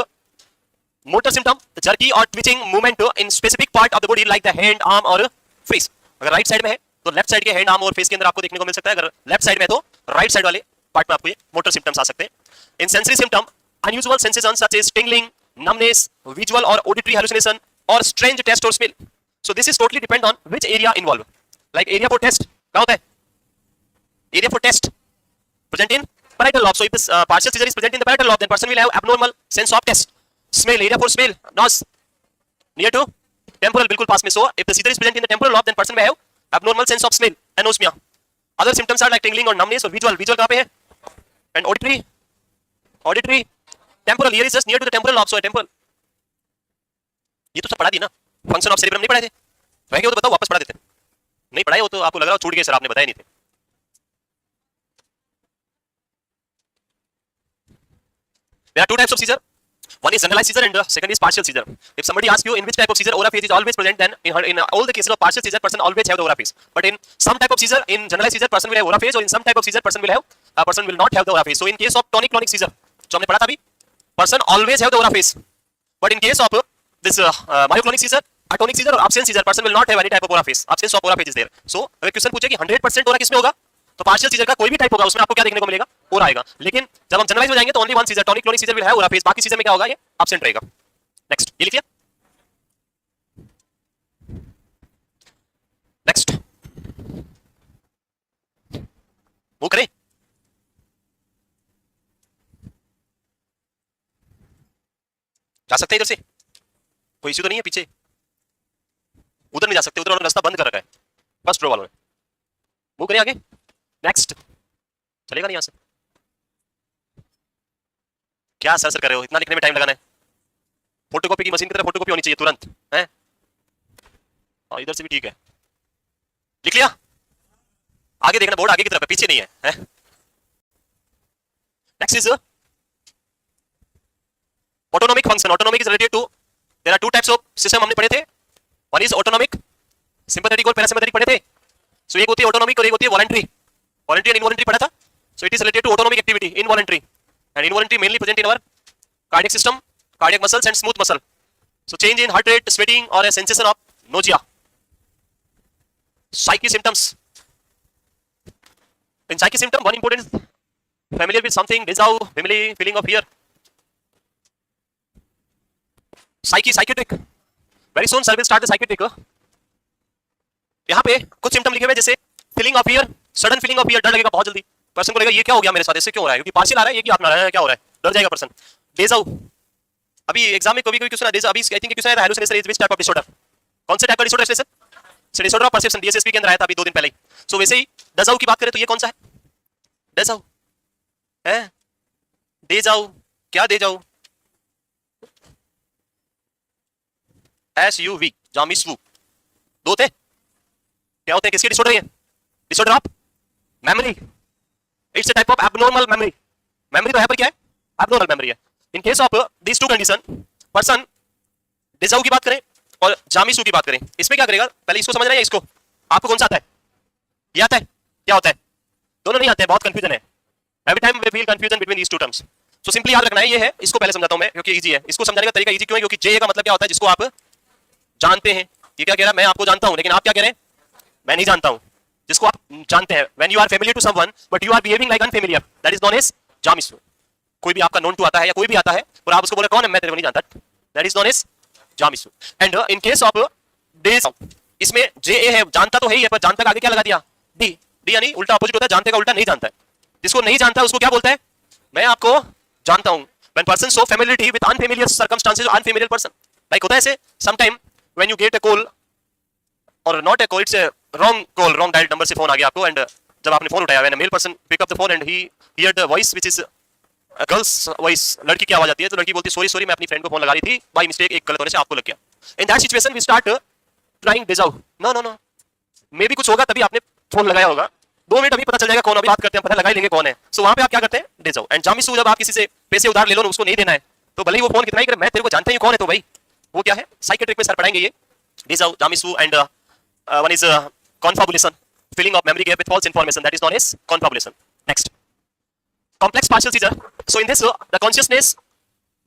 motor symptom jerky और twitching movement in specific part of the body like the hand, arm और face. अगर right side में है तो लेफ्ट साइड के हैंड, आर्म और face के अंदर आपको देखने को मिल सकता है. अगर लेफ्ट साइड में है तो राइट साइड वाले पार्ट में आपको ये मोटर सिम्टम्स आ सकते हैं. In sensory symptom, unusual sensation such as tingling, numbness, visual or auditory hallucination or strange taste or smell. So this is totally depend on which area involved. Like area for taste, क्या होता है? Area for taste present in parietal lobe. So if this partial seizure is present in the parietal lobe, then person will have abnormal sense of taste. Smell, area for smell, nose near to temporal, बिल्कुल पास में. So if the seizure is present in the temporal lobe, then person may have abnormal sense of smell, anosmia. Other symptoms are like tingling or numbness or visual. Visual कहाँ पे है? And auditory, temporal. Here is just near to the temporal lobe, so temporal. ये तो सब पढ़ा दी ना. Function of cerebrum नहीं पढ़ाए थे? रह गए हो तो बताओ, वापस पढ़ा देते. नहीं पढ़ाए हो तो आपको लग रहा हो छूट गए सर, आपने बताया नहीं थे. There are two types of seizure. One is generalized seizure and the second is partial seizure. If somebody asks you in which type of seizure aura phase is always present, then in all the cases of partial seizure, person always have the aura phase. But in some type of seizure, in generalized seizure, person will have aura phase, or in some type of seizure, person will not have the aura phase. So in case of tonic-clonic seizure, जो हमने पढ़ा था अभी, person always have the aura phase. But in case of this myoclonic seizure, atonic seizure or absence seizure, person will not have any type of aura phase. Absence of aura phase is there. So अगर question पूछे कि 100% aura किसमें होगा, तो partial seizure का कोई भी type होगा उसमें आपको क्या देखने को मिलेगा? ओरा आएगा. लेकिन जब हम जनरलाइज हो जाएंगे तो only one seizure, tonic clonic seizure will have aura phase. बाकी सीजर में क्या होगा? ये एब्सेंट रहेगा. नेक्स्ट, ये लिखिए. नेक्स्ट वो करें. जा सकते हैं इधर से, कोई इश्यू तो नहीं है. पीछे उधर नहीं जा सकते, उधर रास्ता बंद कर रखा है फर्स्ट रो वालों ने. वो करें आगे. नेक्स्ट, चलेगा नहीं यहां से? क्या सर कर रहे हो? इतना लिखने में टाइम लगाना है? फोटोकॉपी की मशीन की तरह फोटोकॉपी होनी चाहिए तुरंत है. और इधर से भी ठीक है. लिख लिया? आगे देखना, बोर्ड आगे की तरफ है, पीछे नहीं है. Next is autonomic function. Autonomic is related to, there are two types of system हमने पढ़े थे. वन इज ऑटोनॉमिक, सिंपैथेटिक और पैरासिम्पैथेटिक पढ़े थे. सो एक होती है ऑटोनॉमिक और एक होती है वॉलंटरी. Voluntary and involuntary पढ़ा था. So it is related to autonomic activity, involuntary. And involuntary mainly present in our cardiac system, cardiac muscles and smooth muscle. So change in heart rate, sweating or a sensation of nausea. Psyche symptoms. In psyche symptom, one important is familiar with something, déjà vu, family feeling of fear. Psychiatric. Very soon sir will start the psychiatric. यहाँ पे कुछ symptom लिखे हुए जैसे feeling of fear, sudden feeling of fear, डर लगेगा बहुत जल्दी. पर्सन को लगेगा ये क्या हो गया मेरे साथ, ऐसे क्यों हो रहा है? क्योंकि पार्शियल आ रहा है, ये क्या अपना रहा है, क्या हो रहा है, डर जाएगा पर्सन. डेजा वू, अभी एग्जाम में कभी क्वेश्चन डेजा, अभी आई थिंक क्वेश्चन आया था, hallucination is which type of disorder. कौन से टाइप का डिसऑर्डर है? डिसऑर्डर ऑफ परसेप्शन, डीएसएसपी के अंदर आया था अभी 2 दिन पहले ही. सो वैसे ही डेजा वू की बात करें तो ये कौन सा है? डेजा वू है. डेजा वू, क्या डेजा वू? SUV, जामिसवू, दो थे. क्या होते हैं, किसके डिसऑर्डर है? Disorder of memory. It's a type of abnormal memory. Memory तो है पर क्या है? एबनॉर्मल मेमोरी है. In case of this two condition, person deja vu की बात करें और जामिसू की बात करें, इसमें क्या करेगा, पहले इसको समझना है, इसको आपको कौन सा आता है, ये आता है, क्या होता है, दोनों नहीं आते हैं, बहुत कंफ्यूजन है, every time we feel confusion between these two terms. So simply याद रखना है, ये है, इसको पहले समझाता हूं मैं क्योंकि इजी है, इसको समझाने का तरीका इजी क्यों है, क्योंकि जे का मतलब क्या होता है, जिसको आप जानते हैं। ये क्या कह रहा है, मैं आपको जानता हूं, लेकिन आप क्या कह रहे हैं, मैं नहीं जानता हूं, जिसको आप जानते हैं। When you are familiar to someone but you are behaving like unfamiliar, that is known as jamais vu. कोई भी आपका नोन टू आता है या कोई भी आता है और आप उसको बोले कौन है, मैं तेरे को नहीं जानता, that is known as jamais vu. And in case of deja, इसमें जे ए है, जानता तो है ही है, पर जानता का आगे क्या लगा दिया, डी। डी यानी उल्टा अपोजिट होता है, जानते का उल्टा नहीं जानता है। जिसको नहीं जानता है उसको क्या बोलता है, मैं आपको जानता हूं। When person show familiarity with unfamiliar circumstances or unfamiliar person, like होता है ऐसे, sometime when you get a call or not a call, it's a wrong call, wrong dialed number से फोन आ गया आपको, and जब आपने फोन उठाया, when a male person pick up the phone and he heard a voice which is a girl's voice, लड़की की आवाज आती है, तो लड़की बोलती है सॉरी सॉरी, मैं अपनी फ्रेंड को फोन लगा रही थी, बाय मिस्टेक एक गलत होने से आपको लग गया। In that situation we start trying deja vu, no no no, मे भी कुछ होगा तभी आपने फोन लगाया होगा, 2 मिनट अभी पता चल जाएगा कौन, अभी बात करते हैं पता लगा ही लेंगे कौन है। सो वहां पे आप क्या करते हैं, डेजाउ। एंड जामिसु, जब आप किसी से पैसे उधार ले लो ना, उसको नहीं देना है, तो भले ही वो फोन कितना ही करे, मैं तेरे को जानता ही कौन है, तो भाई वो क्या है, साइकियाट्रिक में सर पढ़ाएंगे ये deja vu, jamais vu. And one is confabulation, filling of memory gap with false information, that is known as confabulation. Next, complex partial seizure. So in this the consciousness,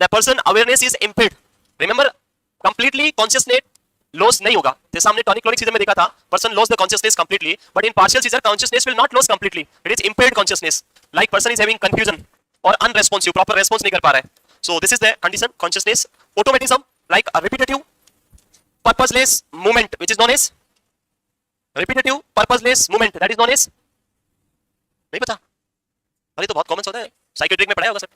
the person awareness is impaired. Remember, completely consciousness loss नहीं होगा, जैसे हमने tonic clonic seizure में देखा था, person loss the consciousness completely, but in partial seizure consciousness will not loss completely, it is impaired consciousness, like person is having confusion और unresponsive, proper response नहीं कर पा रहा है। So this is the condition, consciousness. Automatism, like a repetitive purposeless movement which is known as repetitive purposeless movement, that is known as, नहीं पता, अरे तो बहुत कॉमन होता है, साइकियाट्रिक में पढ़ाया होगा sir.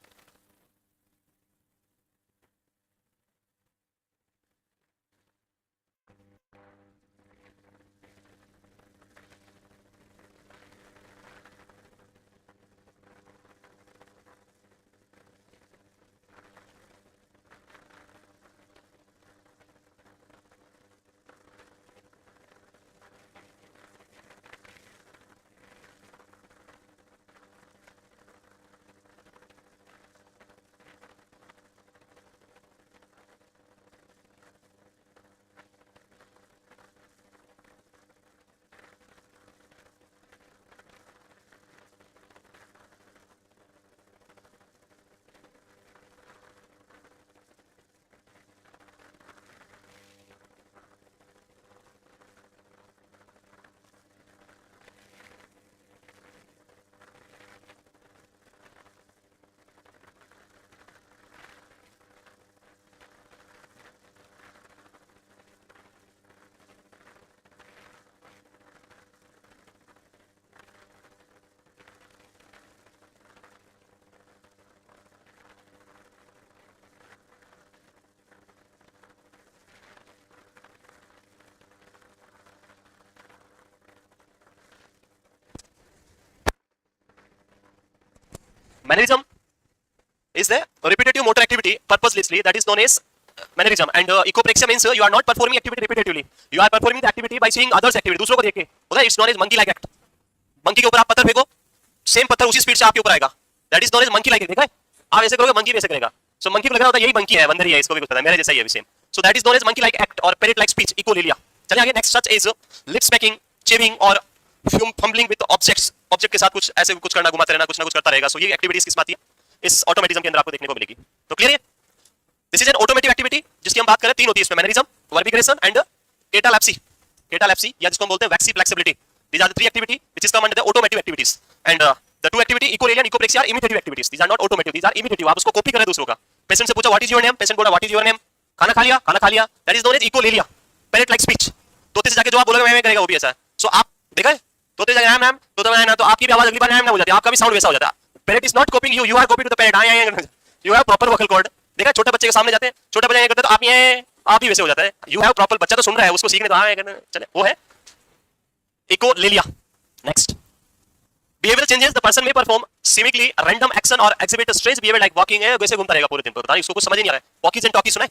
Mannerism is the repetitive motor activity purposelessly, that is known as mannerism. And ecopraxia means you are not performing activity repetitively, you are performing the activity by seeing others activity, दूसरों को देख के होता है, it's known as monkey like act। Monkey के ऊपर आप पत्थर फेंको, सेम पत्थर उसी स्पीड से आपके ऊपर आएगा, that is known as monkey like, देखा है, आप ऐसे करोगे मंकी भी ऐसे करेगा। सो मंकी को लग रहा होता है यही मंकी है, बंदर ही है, इसको भी कुछ पता है, मेरे जैसा ही है same. So that is known as monkey like act और पैरेट लाइक स्पीच, इकोलेलिया। चलिए आगे, next such is lip smacking, chewing और फंबलिंग विद ऑब्जेक्ट्स, ऑब्जेक्ट के साथ कुछ ऐसे कुछ करना, घुमाते रहना, कुछ ना कुछ करता रहेगा। सो ये एक्टिविटीज किस बात है, इस ऑटोमेटिज्म के अंदर आपको देखने को मिलेगी। तो क्लियर है, this is an automotive activity जिसकी हम बात करें, 3 होती है इसमें, मैनरिज्म, वर्बिग्रेशन एंड केटालैप्सी। केटालैप्सी या जिसको हम बोलते हैं waxy flexibility, these are the 3 activity which is come under the automotive activities. And the 2 activity echolalia and echopraxia are imitative activities, these are not automotive, these are imitative, आप उसको copy कर रहे हैं दूसरों का। पेशेंट से पूछा what is your name, patient बोला व्हाट इज योर नेम, खाना खा लिया, खाना खा लिया, that is known as echolalia, parrot like speech. तोते से जाके जो आप बोलोगे मैं करेगा वो भी ऐसा है। सो आप देखा है, तोते से जाके नाम तो नाम, तो आपकी भी आवाज अगली बार नाम हो जाती है, आपका भी साउंड वैसा हो जाता है। Parrot is not copying you, you are copying to the parrot, you have proper vocal cord. देखा, छोटे बच्चे के सामने जाते हैं, छोटे बच्चे करते तो आप ही वैसे हो जाता है, यू हैव प्रॉपर, बच्चा तो सुन रहा है, उसको सीखने तो चले, वो है echolalia. Next, behavioral changes, the person may perform seemingly random action or exhibit a strange behavior like walking है, वैसे घूमता रहेगा पूरे दिन, पता नहीं इसको कुछ समझ ही नहीं आ रहा है। वॉकीज एंड टॉकीज सुना है,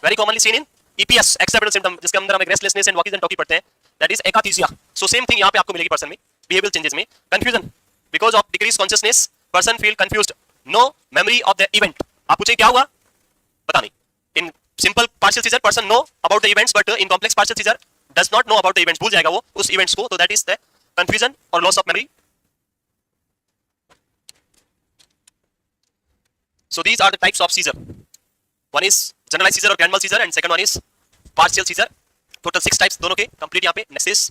very commonly seen in EPS, acceptable symptom, जिसके अंदर हम restlessness and walkies and talkie पढ़ते हैं, that is akathisia. So same thing यहां पे आपको मिलेगी पर्सन में, बिहेवियरल चेंजेस में। Confusion, because of decrease consciousness person feel confused, no memory of the event. आप पूछे क्या हुआ, पता नहीं, in simple partial seizure person know about the events, but in complex partial seizure does not know about the events, भूल जाएगा वो उस इवेंट्स को, तो दैट इज द कंफ्यूजन और loss of memory. So these are the types of seizure. One is generalized seizure or grand mal seizure and second one is partial seizure. Total 6 types दोनों के complete यहाँ पे. Next is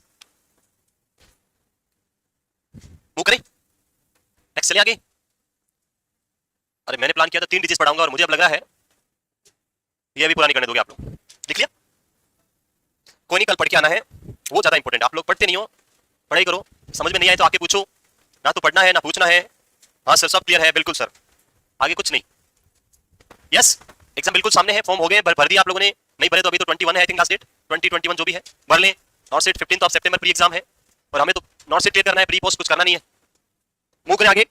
move करें. Next चलिए आगे. अरे मैंने plan किया था 3 डिजिट्स पढ़ाऊंगा और मुझे अब लग रहा है ये भी पूरा नहीं करने दोगे आप लोग. लिख लिया? कोई नहीं, कल पढ़ के आना है, वो ज्यादा इंपॉर्टेंट. आप लोग पढ़ते नहीं हो, पढ़ाई करो. समझ में नहीं आए तो आके पूछो. ना तो पढ़ना है ना पूछना है. हाँ सर सब क्लियर है. बिल्कुल सर, आगे कुछ नहीं. यस, एग्जाम बिल्कुल सामने है. फॉर्म हो गए, भर दिया आप लोगों ने. नहीं भरे तो अभी तो 21 है आई थिंक लास्ट डेट. 2021 जो भी है भर लें. नॉर्थ सेट 15 सितंबर प्री एग्जाम है और हमें तो नॉर्थ सेट क्लियर करना है. प्री पोस्ट कुछ करना नहीं है. मूव करें आगे.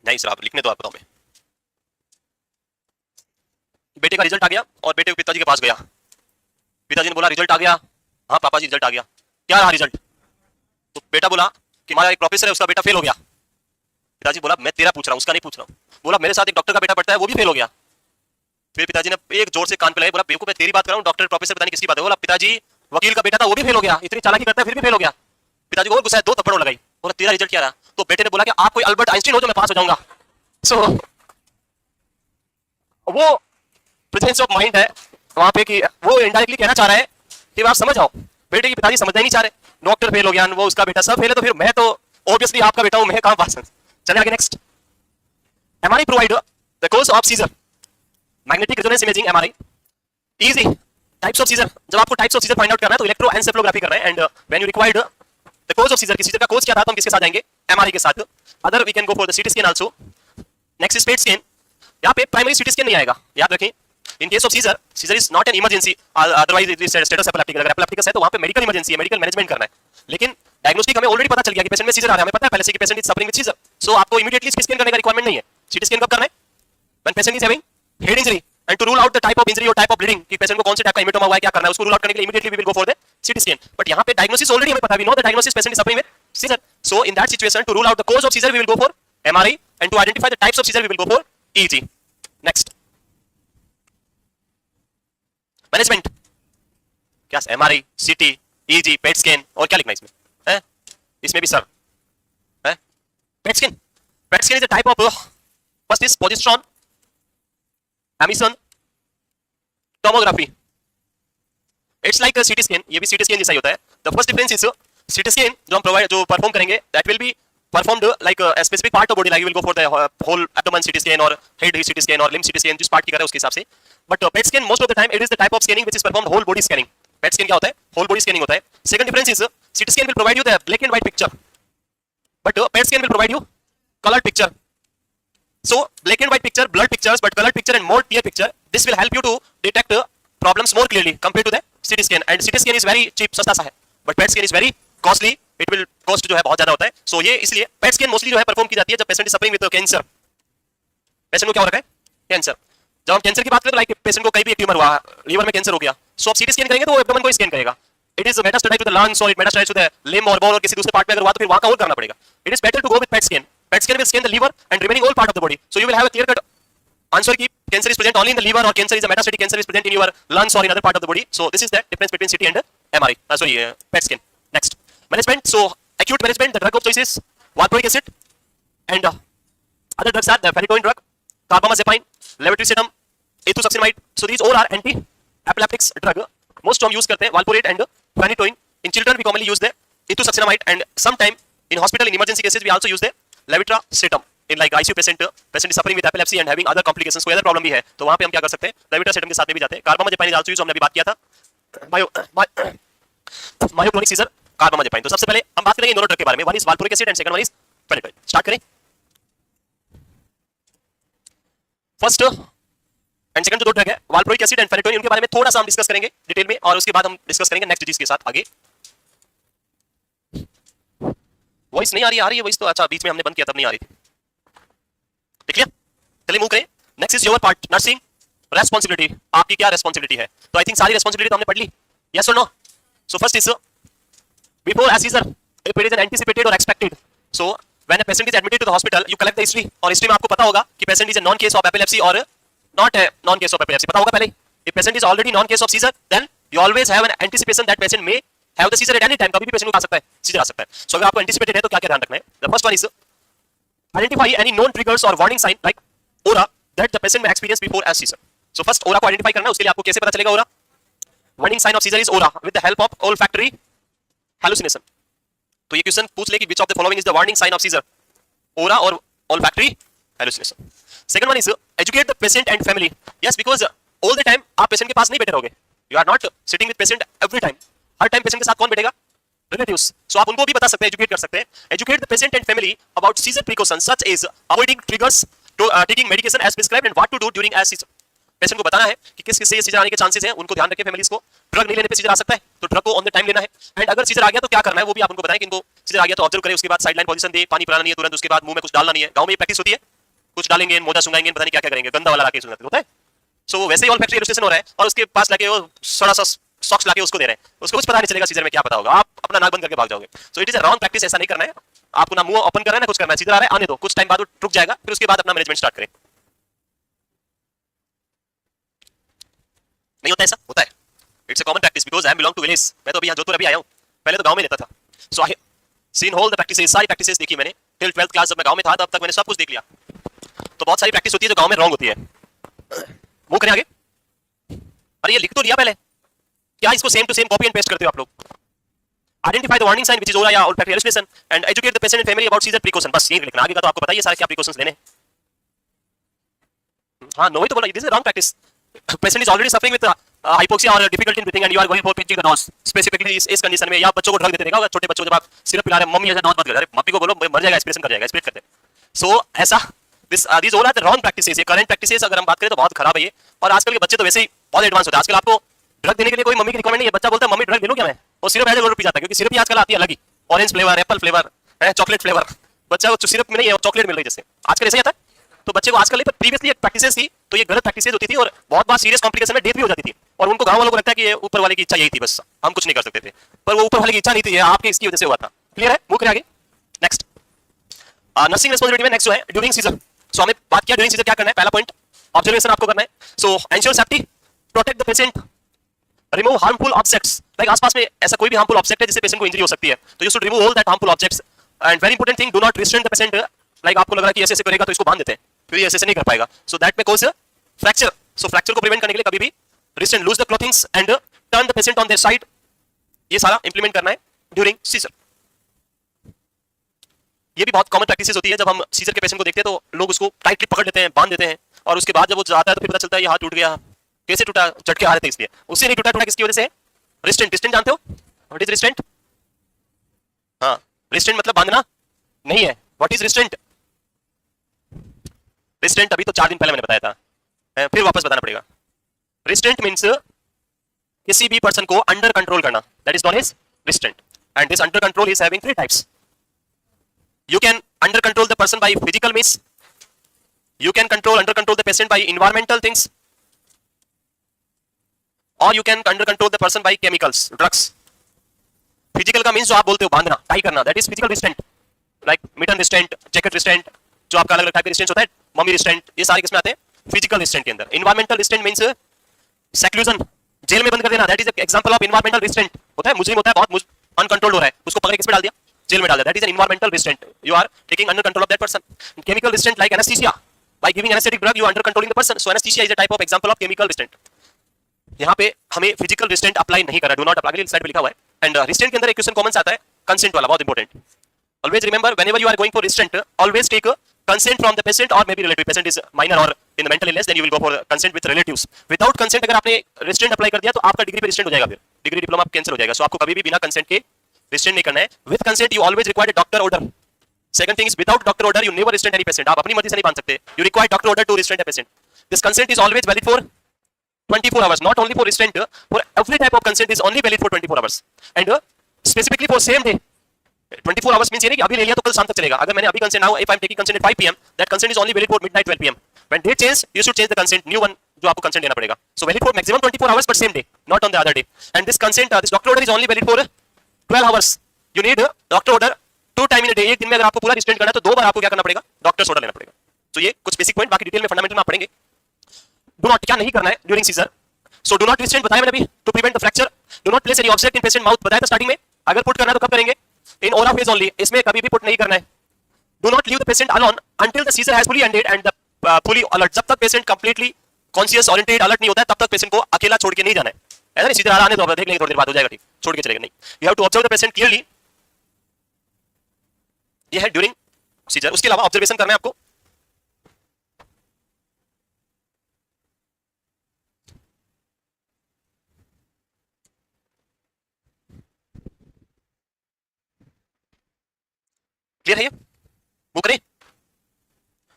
नहीं सर आप लिखने दो, आप बताओ. मैं बेटे का रिजल्ट आ गया और बेटे पिताजी के पास गया. पिताजी ने बोला रिजल्ट आ गया. हाँ पापा जी रिजल्ट आ गया. क्या रहा रिजल्ट? तो बेटा बोला कि हमारा एक प्रोफेसर है उसका बेटा फेल हो गया. पिताजी बोला मैं तेरा पूछ रहा हूँ, उसका नहीं पूछ रहा हूँ. बोला मेरे साथ एक डॉक्टर का बेटा पढ़ता है वो भी फेल हो गया. फिर पिताजी ने एक जोर से कान पे लगाया, बोला बेवकूफ मैं तेरी बात कर रहा हूँ, डॉक्टर प्रोफेसर पता नहीं किसकी बात है. बोला पिताजी वकील का बेटा था वो भी फेल हो गया. इतनी चालाकी करता है फिर भी फेल हो गया. पिताजी को और गुस्सा है, 2 थप्पड़ लगाई. बोला तेरा रिजल्ट क्या रहा? तो बेटे ने बोला कि आप कोई अल्बर्ट आइंस्टीन हो जो मैं पास हो जाऊंगा. सो वो प्रेजेंस ऑफ माइंड है वहां पे कि वो इनडायरेक्टली कहना चाह रहा है कि आप समझ आओ. बेटे की पिताजी समझना ही नहीं चाह रहे. डॉक्टर फेल हो गया, वो उसका बेटा सब फेल है, तो फिर मैं तो ऑब्वियसली आपका बेटा हूं, मैं कहां पास. चलिए आगे next. MRI provide the cause of seizure. Magnetic resonance imaging MRI. Easy. Types of seizure. जब आपको types of seizure find out करना है तो electroencephalography करना है. And when you required the cause of seizure, कि seizure का cause क्या था तो हम किसके साथ जाएंगे? MRI के साथ. Other we can go for the CT scan also. Next is PET scan. यहाँ पे primary CT scan नहीं आएगा, याद रखें. In case of seizure, seizure is not an emergency. Otherwise it is status epileptic. अगर epilepticus है तो वहाँ पे medical emergency है, medical management करना है. लेकिन डायग्नोस्टिक हमें ऑलरेडी पता चल गया कि पेशेंट में सीजर आ रहा है, हमें पता है पहले से कि patient is suffering with seizure. So आपको इमीडिएटली सीटी स्कैन करने का रिक्वायरमेंट नहीं है. सीटी स्कैन कब करना है? When patient is having head injury and to rule out the type of injury और टाइप ऑफ ब्लीडिंग कि पेशेंट को कौन से टाइप का हेमेटोमा हुआ है, क्या करना है, उसको रूल आउट करने के लिए immediately we will go for the CT scan. But यहां पे डायग्नोसिस ऑलरेडी हमें पता है, we know the diagnosis patient is suffering with seizure. So in that situation to rule out the cause of seizure we will go for MRI and to identify the types of seizure we will go for EEG. Next management. क्या MRI, CT, EEG, PET scan और क्या लिखना है इसमें? है इसमें भी sir है PET scan. PET scan is a type of first is positron emission tomography. It's like a CT scan. ये भी सीटी स्कैन जैसा ही होता है. The first difference is CT scan जो हम प्रोवाइड जो परफॉर्म करेंगे that will be performed like a specific part of body, like you will go for the whole abdomen CT scan or head CT scan or limb CT scan, जिस part की करें उसके हिसाब से. But PET scan most of the time it is the type of scanning which is performed whole body scanning. PET scan क्या होता है? Whole body scanning होता है. Second difference is CT scan will provide you the black and white picture, but PET scan will provide you colored picture. So black and white picture, blurred pictures, but colored picture and more clear picture. This will help you to detect problems more clearly compared to the CT scan. And CT scan is very cheap, सस्ता सा है. But PET scan is very costly. It will cost जो है बहुत ज्यादा होता है. सो ये इसलिए पेट स्कैन मोस्टली जो है परफॉर्म की जाती है जब patient is suffering with cancer. Patient को क्या हो रखा है? कैंसर. जब हम कैंसर की बात करें तो लाइक पेशेंट को कहीं भी एक ट्यूमर हुआ, लीवर में कैंसर हो गया, सो आप सीटी स्कैन करेंगे तो वो एब्डोमेन को स्कैन करेगा. It is metastasize to the lungs और it metastasize to the limb और बोन और किसी दूसरे पार्ट में अगर हुआ तो फिर वहां का और करना पड़ेगा. It is better to go with PET scan. PET scan will scan the liver and remaining all part of the body. So you will have a clear cut answer की cancer is present only in the liver और cancer is a metastatic cancer is present in your lungs और in other part of the body. So this is the difference between CT and MRI, sorry PET scan. Next management. So acute management, the drug of choice is valproic acid and other drugs are the phenytoin drug, carbamazepine, levetiracetam, ethosuximide. So these all are anti epileptics drug. Most हम use करते हैं valproate and phenytoin. In children we commonly use the ethosuximide and sometime in hospital in emergency cases we also use the levetiracetam. In like ICU patient is suffering with epilepsy and having other complications, कोई other problem भी है तो वहाँ पे हम क्या कर सकते हैं? levetiracetam के साथ में भी जाते हैं. carbamazepine is also used, हमने अभी बात किया था. myoclonic seizure, carbamazepine. तो सबसे पहले हम बात करेंगे इन दोनों ड्रग के बारे में. One is valproic acid and second one is phenytoin. Start करें. फर्स्ट एंड सेकंड जो दो ड्रग है वाल्प्रोइक एसिड एंड फेनिटोइन, उनके बारे में थोड़ा सा हम डिस्कस करेंगे डिटेल में और उसके बाद हम डिस्कस करेंगे नेक्स्ट डिजीज के साथ आगे. वॉइस नहीं आ रही है वॉइस तो अच्छा बीच में हमने बंद किया तब नहीं आ रही थी. ठीक है चलिए मूव करें. Next is your part nursing responsibility. आपकी क्या रेस्पॉन्सिबिलिटी है? तो आई थिंक सारी रेस्पॉन्सिबिलिटी तो हमने पढ़ ली. यस और no? So first is before a seizure if it is an anticipated or expected. So when a patient is admitted to the hospital you collect the history और history में आपको पता होगा कि patient is a non case of epilepsy or not a non case of epilepsy. पता होगा पहले If patient is already non case of seizure, then you always have an anticipation that patient may have the seizure at any time. कभी भी patient को आ सकता है, seizure आ सकता है. So अगर आपको anticipated है तो क्या क्या ध्यान रखना है? The first one is identify any known triggers or warning sign like aura that the patient may experience before as seizure. So first aura को identify करना है. उसके लिए आपको कैसे पता चलेगा aura? Warning sign of seizure is aura with the help of olfactory hallucination. तो ये क्वेश्चन पूछ ले कि which of the following is the warning sign of seizure? Aura or olfactory hallucination. Second one is educate the patient and family. Yes, because all the time आप patient के पास नहीं बैठे रहोगे. You are not sitting with patient every time. Her time patient के साथ कौन बैठेगा? Relatives. So आप उनको भी बता सकते हैं, educate कर सकते हैं. Educate the patient and family about seizure precautions such as avoiding triggers to taking medication as prescribed and what to do during as seizure. Patient को बताना है कि किस किस से ये सीजर आने के चांसेस हैं, उनको ध्यान रखें फैमिलीज को. ड्रग नहीं लेने पे सीजर आ सकता है तो ड्रग को ऑन द टाइम लेना है. एंड अगर सीजर आ गया तो क्या करना है वो भी आप उनको बताएं कि इनको सीजर आ गया तो ऑब्जर्व करें, उसके बाद साइडलाइन पोजीशन दे, पानी पिलाना नहीं है तुरंत, उसके बाद मुंह में कुछ डालना नहीं है. गांव में ये प्रैक्टिस होती है, कुछ डालेंगे मोजा सुंगाएंगे, पता नहीं क्या क्या करेंगे, गंदा वाला लाके सुनाते होता है. सो वैसे ही ऑल फैक्ट्री रजिस्ट्रेशन हो रहा है और उसके पास लाके वो सड़ा सा सॉक्स लाके उसको दे रहे हैं, उसको कुछ पता नहीं चलेगा सीजर में क्या पता होगा, आप अपना नाक बंद करके भाग जाओगे. सो it is a wrong practice. ऐसा नहीं करना है. आपको ना मुंह ओपन करना है ना कुछ करना है. सीजर आ रहा है आने दो, कुछ टाइम बाद वो रुक जाएगा, फिर उसके बाद अपना मैनेजमेंट स्टार्ट करें. नहीं होता ऐसा? होता है. It's a common practice because I am belong to village. मैं तो अभी यहाँ जोधपुर अभी आया हूँ, पहले तो गांव में रहता था. So I seen whole the practices, सारी प्रैक्टिसेस देखी मैंने टिल 12th क्लास. जब मैं गांव में था तब तक मैंने सब कुछ देख लिया. तो बहुत सारी प्रैक्टिस होती है जो गांव में रॉन्ग होती है. मूव करें आगे. अरे ये लिख तो लिया पहले, क्या इसको same to same copy and paste करते हो आप लोग? Identify the warning sign which is aura या olfactory hallucination and educate the patient and family about seizure precaution. बस ये लिखना. आगे का तो आपको पता ही है सारे क्या प्रिकॉशंस लेने. हाँ नो ही तो बोला. This is wrong practice. Patient is already suffering with hypoxia or difficulty in breathing and you are going for pinching the nose. Specifically इस कंडीशन में या बच्चों को ड्रग देते देखा, छोटे बच्चों को जब आप सिरप पिला रहे हैं, मम्मी ऐसे नॉट मत कर, अरे मम्मी को बोलो मर जाएगा, एक्सप्रेशन कर जाएगा, स्प्लिट करते. सो ऐसा these all are the wrong practices. ये करंट प्रैक्टिसेस अगर हम बात करें तो बहुत खराब है ये. और आजकल के बच्चे तो वैसे ही बहुत एडवांस होते हैं. आजकल आपको ड्रग देने के लिए कोई मम्मी की रिकमेंड नहीं है. बच्चा बोलता है मम्मी ड्रग दे लूं क्या मैं, वो सिरप ऐसे पी जाता है, क्योंकि सिरप ही आजकल आती है अलग ही, ऑरेंज फ्लेवर, एप्पल फ्लेवर है, चॉकलेट फ्लेवर. बच्चा को सिरप में नहीं है, चॉकलेट मिल रही है जैसे आजकल ऐसे ही आता है. तो बच्चे को आजकल पर प्रीवियसली प्रैक्टिसेस थी तो ये गलत प्रैक्टिसेस होती थी और बहुत बार सीरियस कॉम्प्लिकेशन में डेथ भी हो जाती थी. और उनको गांव वालों को लगता है कि ये ऊपर वाले की इच्छा यही थी, बस हम कुछ नहीं कर सकते थे. पर वो ऊपर वाले की इच्छा नहीं थी, ये आपके इसकी वजह से हुआ था. क्लियर है? मूव करें आगे. नेक्स्ट नर्सिंग रिस्पांसिबिलिटी में नेक्स्ट जो है ड्यूरिंग सीजर. सो हमें बात किया ड्यूरिंग सीजर क्या करना है. पहला पॉइंट ऑब्जर्वेशन आपको करना है. सो ensure safety, protect the patient, remove harmful objects. Like आसपास में ऐसा कोई भी हार्मफुल ऑब्जेक्ट है जिससे पेशेंट को इंजरी हो सकती है तो you should remove all that harmful objects. And very important thing, do not restrain the patient. Like आपको लग रहा है कि ऐसे ऐसे करेगा तो इसको बांध देते हैं, फिर ये ऐसे नहीं कर पाएगा. सो दैट में कॉज फ्रैक्चर. सो फ्रैक्चर को प्रिवेंट करने के लिए कभी भी restrain, lose the clothings and turn the patient on their side. ये सारा इंप्लीमेंट करना है ड्यूरिंग सीजर. ये भी बहुत कॉमन प्रैक्टिसेस होती है. जब हम सीजर के पेशेंट को देखते हैं तो लोग उसको टाइटली पकड़ लेते हैं, बांध देते हैं, और उसके बाद जब वो जाता है तो फिर पता चलता है ये हाथ टूट गया. कैसे टूटा? झटके आ रहे थे इसलिए. उससे नहीं टूटा. टूटा किसकी वजह से? रिस्ट्रेंट. रिस्ट्रेंट जानते हो? What is restraint? हाँ, रिस्ट्रेंट मतलब बांधना नहीं है. What is restraint? रिस्ट्रेंट अभी तो 4 दिन पहले मैंने बताया था, फिर वापस बताना पड़ेगा. रिस्ट्रेंट मींस किसी भी पर्सन को अंडर कंट्रोल करना. That is known as restraint. And this under control is having 3 types. You can under control the person by physical means. You can under control the patient by environmental things, or you can under control the person by chemicals, drugs. Physical का means जो आप बोलते हो बांधना, tie करना, that is physical restraint. Like mitten restraint, jacket restraint, जो आपका अलग अलग टाइप के restraint होता है, मम्मी restraint, ये सारे किसमें आते हैं? Physical restraint के अंदर. Environmental restraint means seclusion, jail में बंद कर देना. That is an example of environmental restraint. होता है मुजरिम होता है बहुत अनकंट्रोल हो रहा है, उसको पकड़ के किसमें डाल दिया? जेल में डाल दिया. That is an environmental restraint. You are taking under control of that person. Chemical restraint like anesthesia. By giving anesthetic drug, you are under controlling the person. So anesthesia is a type of example of chemical restraint. यहाँ पे हमें physical restraint apply नहीं करना. Do not apply. Slide पे लिखा हुआ है. And restraint के अंदर एक क्वेश्चन कॉमन आता है, consent वाला, बहुत important. Always remember, whenever you are going for restraint, always take consent from the patient or maybe relative. Patient is minor or in the mental illness, then you will go for consent with relatives. Without consent अगर आपने restraint apply कर दिया तो आपका degree पे restraint हो जाएगा, फिर डिग्री डिप्लोमा कैंसिल हो जाएगा. सो आपको कभी भी बिना कंसेंट के restraint नहीं करना है. With consent you always require a doctor order. Second thing is without doctor order you never restrain any patient. आप अपनी मर्जी से नहीं बांध सकते. You require doctor order to restrain a patient. This consent is always valid for 24 hours. Not only for restraint, for every type of consent is only valid for 24 hours. And specifically for same day. 24 hours means ये नहीं कि अभी ले लिया तो कल शाम तक चलेगा. अगर मैंने अभी consent, now if I am taking consent at 5 PM, that consent is only valid for midnight 12 PM. When date change, you should change the consent, new one जो आपको consent देना पड़ेगा. So valid for maximum 24 hours but same day, not on the other day. And this consent, this doctor order is only valid for 12 hours. You need doctor order 2 times in a day. एक दिन में अगर आपको पूरा restraint करना है तो 2 बार आपको क्या करना पड़ेगा? डॉक्टर्स ऑर्डर लेना पड़ेगा. तो ये कुछ बेसिक पॉइंट, बाकी डिटेल में फंडामेंटल में आप पढ़ेंगे. डू नॉट, क्या नहीं करना है during seizure. So do not restrain बताया मैंने अभी, to prevent the fracture. Do not place any object in patient mouth, बताया था स्टार्टिंग में। अगर पुट करना है तो कब करेंगे? इन ओरा फेज ओनली, इसमें कभी भी पुट नहीं करना है। Do not leave the patient alone until the seizure has fully ended and the fully alert, जब तक patient completely conscious oriented alert नहीं होता है तब तक पेशेंट को अकेला छोड़ के नहीं जाना है। ऐसा नहीं सीजर आ रहा है तो देख लेंगे थोड़ी देर बाद हो जाएगा ठीक, छोड़ के चलेगा नहीं। You have to observe the patient clearly, ये है ड्यूरिंग सीजर। उसके अलावा ऑब्जर्वेशन करना है आपको। क्लियर है ये? वो करें।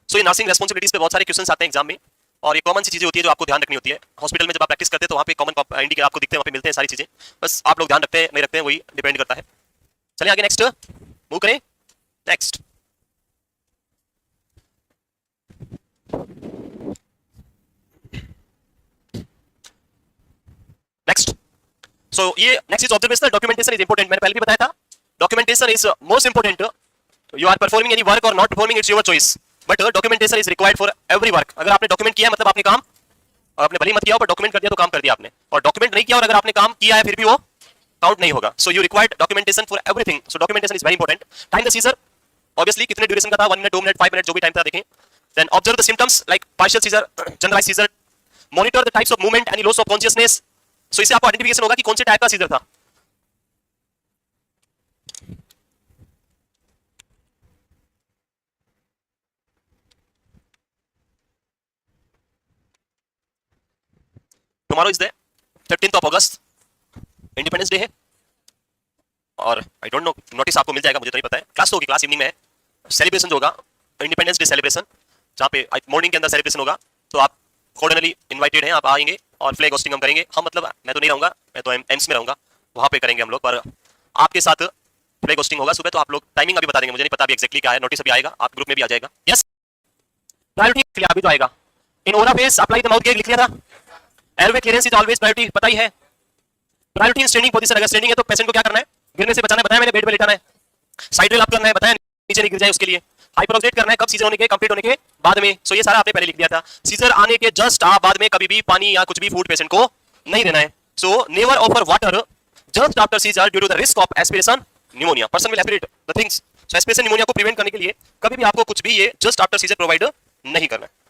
सो ये नर्सिंग रेस्पॉन्सिबिलिटीज पे बहुत सारे क्वेश्चंस आते हैं एग्जाम में, और ये कॉमन सी चीजें होती है जो आपको ध्यान रखनी होती है। हॉस्पिटल में जब आप प्रैक्टिस करते हैं तो वहाँ पे कॉमन इंडिकेटर आपको दिखते हैं, वहाँ पे मिलते हैं सारी चीजें, बस आप लोग ध्यान रखते हैं नहीं रखते हैं वही डिपेंड करता है। चलिए आगे नेक्स्ट मूव करें। नेक्स्ट नेक्स्ट सो ये next is observational. Documentation is important, मैंने पहले भी बताया था documentation is most important. You are performing any work और not performing, it's your choice, but documentation is required for every work. अगर आपने डॉक्यूमेंट किया मतलब आपने काम, और आपने भली मत किया हो पर डॉक्यूमेंट कर दिया तो काम कर दिया आपने, और डॉक्यूमेंट नहीं किया और अगर आपने काम किया है फिर भी वो काउंट नहीं होगा। So you required documentation for everything, so documentation is very important. Time the seizure, obviously कितने ड्यूरेशन का था, 1 मिनट 2 मिनट 5 मिनट जो भी टाइम था देखें। Then observe the symptoms like partial seizure, generalize seizure, monitor the types of movement and loss of consciousness. So इससे आपको identification होगा कि कौन से टाइप का सीजर था। Tomorrow is the 15th of August, independence day है, और आई डोंट नो नोटिस आपको मिल जाएगा, मुझे तो नहीं पता है। क्लास तो होगी, क्लास इवनिंग में है, सेलिब्रेशन जो होगा इंडिपेंडेंस डे सेलिब्रेशन, जहाँ पे मॉर्निंग के अंदर सेलिब्रेशन होगा, तो आप कॉर्डिनली इनवाइटेड हैं, आप आएंगे और फ्लैग होस्टिंग हम करेंगे। हम मतलब मैं तो नहीं रहूंगा, मैं तो एम्स में रहूंगा, वहाँ पे करेंगे हम लोग, पर आपके साथ फ्लैग होस्टिंग होगा सुबह। तो आप लोग टाइमिंग अभी बता देंगे, मुझे नहीं पता अभी एक्जैक्टली क्या है, नोटिस अभी आएगा, आप ग्रुप में भी आ जाएगा। यस प्रायोरिटी अभी तो आएगा। In aura phase apply the mouth gauge लिख लिया था। Airway clearance is always priority, पता ही है। प्रायोरिटी इन स्टैंडिंग पोजीशन, अगर स्टैंडिंग है तो पेशेंट को क्या करना है? गिरने से बचाना है, बताया मैंने, बेड पे लेटाना है। साइड रेल अप करना है, बताया, नीचे नहीं गिर जाए उसके लिए। हाइपरऑक्सीडेट करना है कब? सीजर होने के कंप्लीट होने के बाद में। सो ये सारा आपने पहले लिख दिया था। सीजर आने के जस्ट आप बाद में कभी भी पानी या कुछ भी फूड पेशेंट को नहीं देना है। So never offer water just after seizure due to the risk of aspiration pneumonia, person will aspirate the things. So aspiration pneumonia को प्रिवेंट करने के लिए कभी भी आपको कुछ भी ये जस्ट आफ्टर सीजर प्रोवाइड नहीं करना है।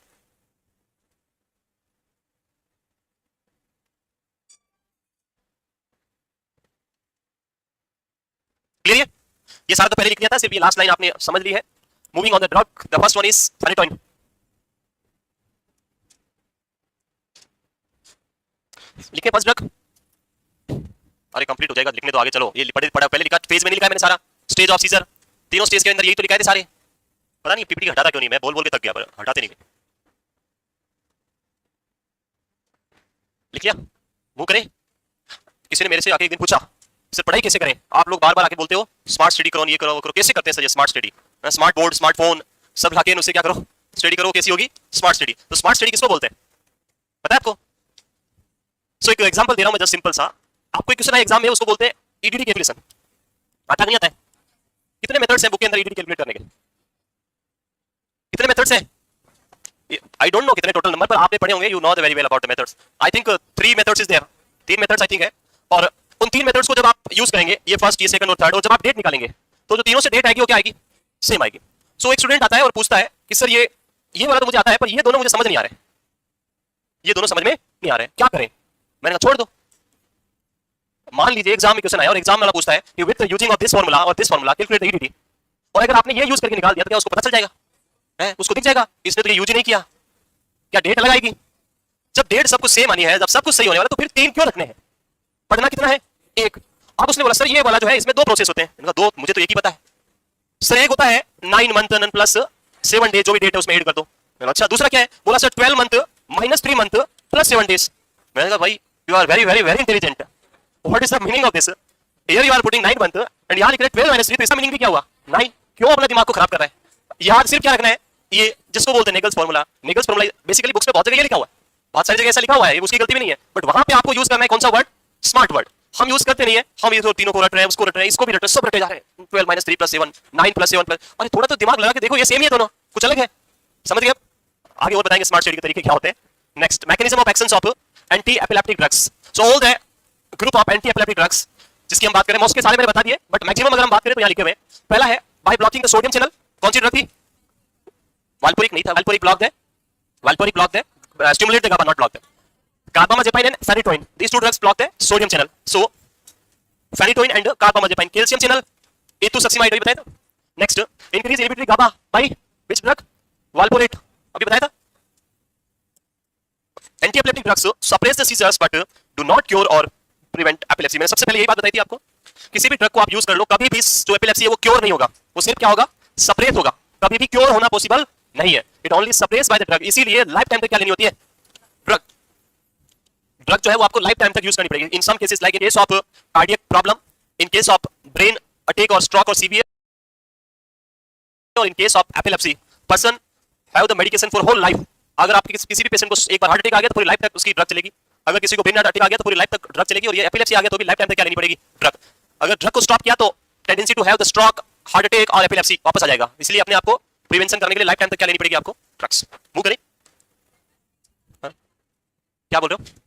क्लियर? ये सारा तो पहले लिख दिया था, सिर्फ ये लास्ट लाइन आपने समझ ली है। Moving on the drug, the first one is phenytoin. लिखे फर्स्ट ड्रग, अरे कंप्लीट हो जाएगा, लिखने तो आगे चलो। ये पढ़ा पहले लिखा, फेज में नहीं लिखा मैंने सारा, स्टेज ऑफ सीजर, तीनों स्टेज के अंदर यही तो लिखा है सारे। पता नहीं पीपीटी हटाता क्यों नहीं, मैं बोल बोल के थक गया, पर हटाते नहीं। लिख लिया? वो करें। किसी ने मेरे से आके एक दिन पूछा सर पढ़ाई कैसे करें? आप लोग बार बार आके बोलते हो स्मार्ट स्टडी करो, ये करो वो करो, कैसे करते हैं सर ये smart study? Smart board, smartphone सब लाके उससे क्या करो, स्टडी करो, कैसी होगी स्मार्ट स्टडी? तो स्मार्ट स्टडी किसको बोलते हैं पता है आपको? सो एक एग्जांपल दे रहा हूं मैं जस्ट सिंपल सा। आपको एक क्वेश्चन है एग्जाम में, उसको बोलते हैं ईडीडी कैलकुलेशन। आता नहीं आता है? कितने मेथड्स हैं बुक के अंदर ईडीडी कैलकुलेट करने के? कितने मेथड्स हैं? आई डोंट नो कितने टोटल नंबर, पर आपने पढ़े होंगे, you know the very well about the methods. I think 3 methods is there, 3 methods I think है। और उन 3 मेथड्स को जब आप यूज करेंगे, ये फर्स्ट, ये सेकंड और थर्ड, और जब आप डेट निकालेंगे तो जो तीनों से डेट आएगी वो क्या आएगी? सेम आएगी। सो एक स्टूडेंट आता है और पूछता है कि सर ये वाला तो मुझे आता है पर ये दोनों मुझे समझ नहीं आ रहे, ये दोनों समझ में नहीं आ रहे, क्या करें? मैंने कहा छोड़ दो। मान लीजिए एग्जाम में क्वेश्चन आया और एग्जाम वाला पूछता है कि with using of this formula और this formula calculate the EDD, और अगर आपने ये यूज करके निकाल दिया तो क्या उसको पता चल जाएगा? है उसको दिख जाएगा इसने तो ये यूज ही नहीं किया, क्या डेट लगाएगी? जब डेट सब कुछ सेम आनी है, जब सब कुछ सही होने वाला, तो फिर 3 क्यों रखने हैं? पढ़ना कितना है? 1। अब उसने बोला सर ये वाला जो है इसमें 2 प्रोसेस होते हैं। इनका 2 मुझे तो एक ही पता है सर। एक होता है 9 मंथ प्लस 7 डे, जो भी डेट है उसमें ऐड कर दो। मैंने अच्छा दूसरा क्या है? बोला sir 12 month minus 3 month plus 7 days. मैंने कहा भाई you are very very very intelligent, what is the meaning of this? Here you are putting 9 month and यहां लिख रहे 12 माइनस 3, तो इसका मीनिंग भी क्या हुआ? 9। क्यों अपना दिमाग को खराब कर रहा है? याद सिर्फ क्या रखना है, ये जिसको बोलते हैं Naegele's formula. Naegele's formula basically books में बहुत जगह ये लिखा हुआ है, बहुत सारी जगह ऐसा लिखा हुआ है, ये उसकी गलती भी नहीं है, बट वहां पे आपको यूज करना है कौन सा वर्ड? Smart word. हम यूज करते नहीं है, हम ये तो तीनों को रट रहे हैं, उसको रट रहे हैं, इसको भी रट रहे हैं, सब रटे जा रहे हैं। 12 माइनस 3 प्लस 7, 9 प्लस 7 प्लस, अरे थोड़ा तो दिमाग लगा के देखो, ये सेम ही है दोनों, कुछ अलग है? समझ गए? आगे और बताएंगे स्मार्ट स्टडी के तरीके क्या होते हैं। Next, mechanism of actions of anti epileptic drugs. So all the group of anti epileptic drugs जिसकी हम बात करें, मोस्ट के सारे मैंने बता दिए, बट मैक्सिमम अगर हम बात करें तो यहाँ लिखे हुए. पहला है by blocking the sodium channel. कौन सी ड्रग थी? वाल्पोरिक नहीं था, वाल्पोरिक ब्लॉक है, वाल्पोरिक ब्लॉक है, stimulate the GABA not block. Carbamazepine and phenytoin, these two drugs block the sodium channel. So phenytoin and carbamazepine. Calcium channel A2-succinimide, अभी बताया था. Next, increase inhibitory GABA by which drug? Valproate, अभी बताया था. Anti-epileptic drugs suppress the seizures but do not cure or prevent epilepsy. मैंने सबसे पहले यही बात बताई थी आपको, किसी भी ड्रग को आप यूज कर लो, कभी भी जो एपिलेप्सी है वो क्योर नहीं होगा, वो सिर्फ क्या होगा, सप्रेस होगा. कभी भी क्योर होना पॉसिबल नहीं है. It only suppress by the drug. इसीलिए लाइफ टाइम तक क्या लेनी होती है? ड्रग. ड्रग जो है वो आपको लाइफ टाइम तक यूज करनी पड़ेगी. In some cases like in case of cardiac problem, in case of brain attack और स्ट्रोक और सीवीआर, और in case of epilepsy person have the medication for whole life. अगर आपके किसी भी पेशेंट को एक बार हार्ट अटैक आ गया तो पूरी लाइफ तक उसकी ड्रग चलेगी. अगर किसी को ब्रेन अटैक आ गया तो पूरी लाइफ तक ड्रग चलेगी. और ये एपिलेप्सी आ गया तो भी लाइफ टाइम तक क्या लेनी पड़ेगी? ड्रग. अगर ड्रग को स्टॉप किया तो tendency to have the stroke, heart attack और एपिलेप्सी वापस आ जाएगा. इसलिए अपने आप को प्रिवेंशन करने के लिए लाइफ टाइम तक क्या लेनी पड़ेगी आपको? ड्रग्स. मूव करें. क्या बोल रहे हो?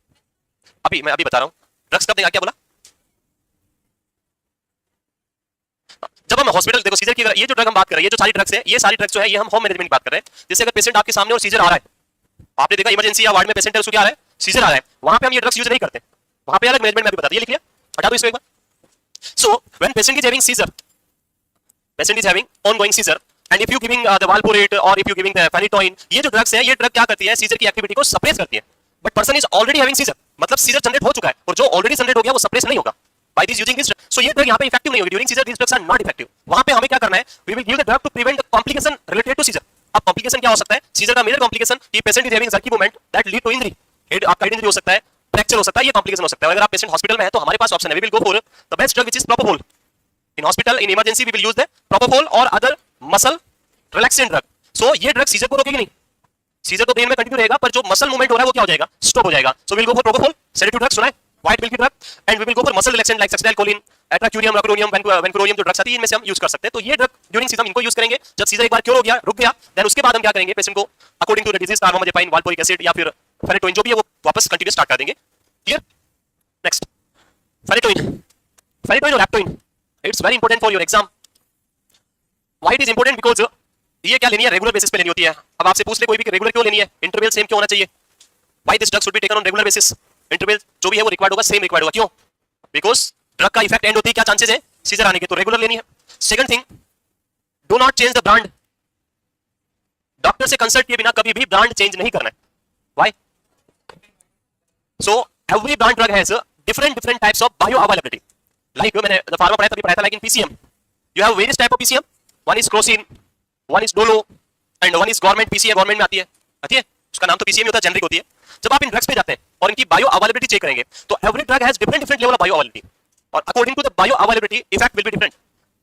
मैं अभी बता रहा हूं. ड्रग्स कब देगा? क्या बोला? जब हम हॉस्पिटल, देखो सीजर की अगर ये जो ड्रग हम बात कर रहे हैं, ये जो सारी ड्रग्स है, ये सारी ड्रग्स जो है ये हम होम मैनेजमेंट की बात कर रहे हैं. जैसे अगर पेशेंट आपके सामने और सीजर आ रहा है, आपने देखा इमरजेंसी या वार्ड में पेशेंट है, उसको क्या आ रहा है? सीजर आ रहा है. वहां पे हम ये ड्रग्स यूज नहीं करते. वहां पे अलग मैनेजमेंट में अभी बता दिया. लिख लिया? हटा दो इसको एक बार. So when patient is having seizure, patient is having ongoing seizure, and if you giving the valproate और if you giving the phenytoin, ये जो ड्रग्स है, ये ड्रग क्या करती है? सीजर की एक्टिविटी को सप्रेस करती है. But person is already having seizure, मतलब सीजर जनरेट हो चुका है, और जो ऑलरेडी जनरेट हो गया वो सप्रेस नहीं होगा by this using this. So ये ड्रग यहां पे इफेक्टिव नहीं होगी. During seizure this drugs are not effective. वहां पे हमें क्या करना है? We will give the drug to prevent complication related to seizure. अब कॉम्प्लिकेशन क्या हो सकता है? सीजर का मेजर कॉम्प्लिकेशन कि patient is having jerky movement that lead to injury. Head आपका हेड इंजरी हो सकता है, फ्रैक्चर हो सकता है, ये कॉम्प्लिकेशन हो सकता है. अगर आप पेशेंट हॉस्पिटल में है तो हमारे पास ऑप्शन है, we will go for the best drug which is propofol. In hospital in emergency we will use the propofol और other muscle relaxant drug. So ये ड्रग सीजर को रोकेगी नहीं, सीजर तो ब्रेन में कंटिन्यू रहेगा, पर जो मसल मूवमेंट हो रहा है वो क्या हो जाएगा? स्टॉप हो जाएगा. So we will go for propofol. Sedative drug सुना है? White milky drug. And we will go for muscle relaxant like succinylcholine, atracurium, rocuronium, vecuronium जो ड्रग्स आती है इनमें से हम यूज कर सकते हैं. तो ये ड्रग ड्यूरिंग सीजर इनको यूज करेंगे. जब सीजर एक बार क्योर हो गया, रुक गया, देन उसके बाद हम क्या करेंगे? पेशेंट को according to the disease carbamazepine, valproic acid या फिर फेनिटोइन जो भी है वो वापस कंटिन्यू स्टार्ट कर देंगे. क्लियर? Next, phenytoin. फेनिटोइन और Eptoin, it's very important for your exam. Why it is important? Because ये क्या लेनी है? रेगुलर बेसिस पे लेनी होती है. अब आपसे पूछ ले कोई भी कि रेगुलर क्यों लेनी है, इंटरवल सेम क्यों होना चाहिए? Why this drug should be taken on regular basis? Interval जो भी है वो रिक्वायर्ड होगा, सेम रिक्वायर्ड होगा. क्यों? बिकॉज ड्रग का इफेक्ट एंड होती है, क्या चांसेस है? सीजर आने के. तो रेगुलर लेनी है. Second thing, do not change the brand. Doctor से कंसल्ट किए बिना कभी भी ब्रांड चेंज नहीं करना है. Why? So every brand drug has different types of bioavailability. Like मैंने फार्मा पढ़ाया तभी पढ़ाया था, like in PCM you have various type of PCM. one is Crocin, one is Dolo and one is government PCM. Government में आती है, उसका नाम तो PCM ही होता है, जेनरिक होती है. जब आप इन ड्रग्स पे जाते हैं और इनकी बायो अवेलेबिलिटी चेक करेंगे तो every drug has different level of bioavailability, और according to the bioavailability effect will be different.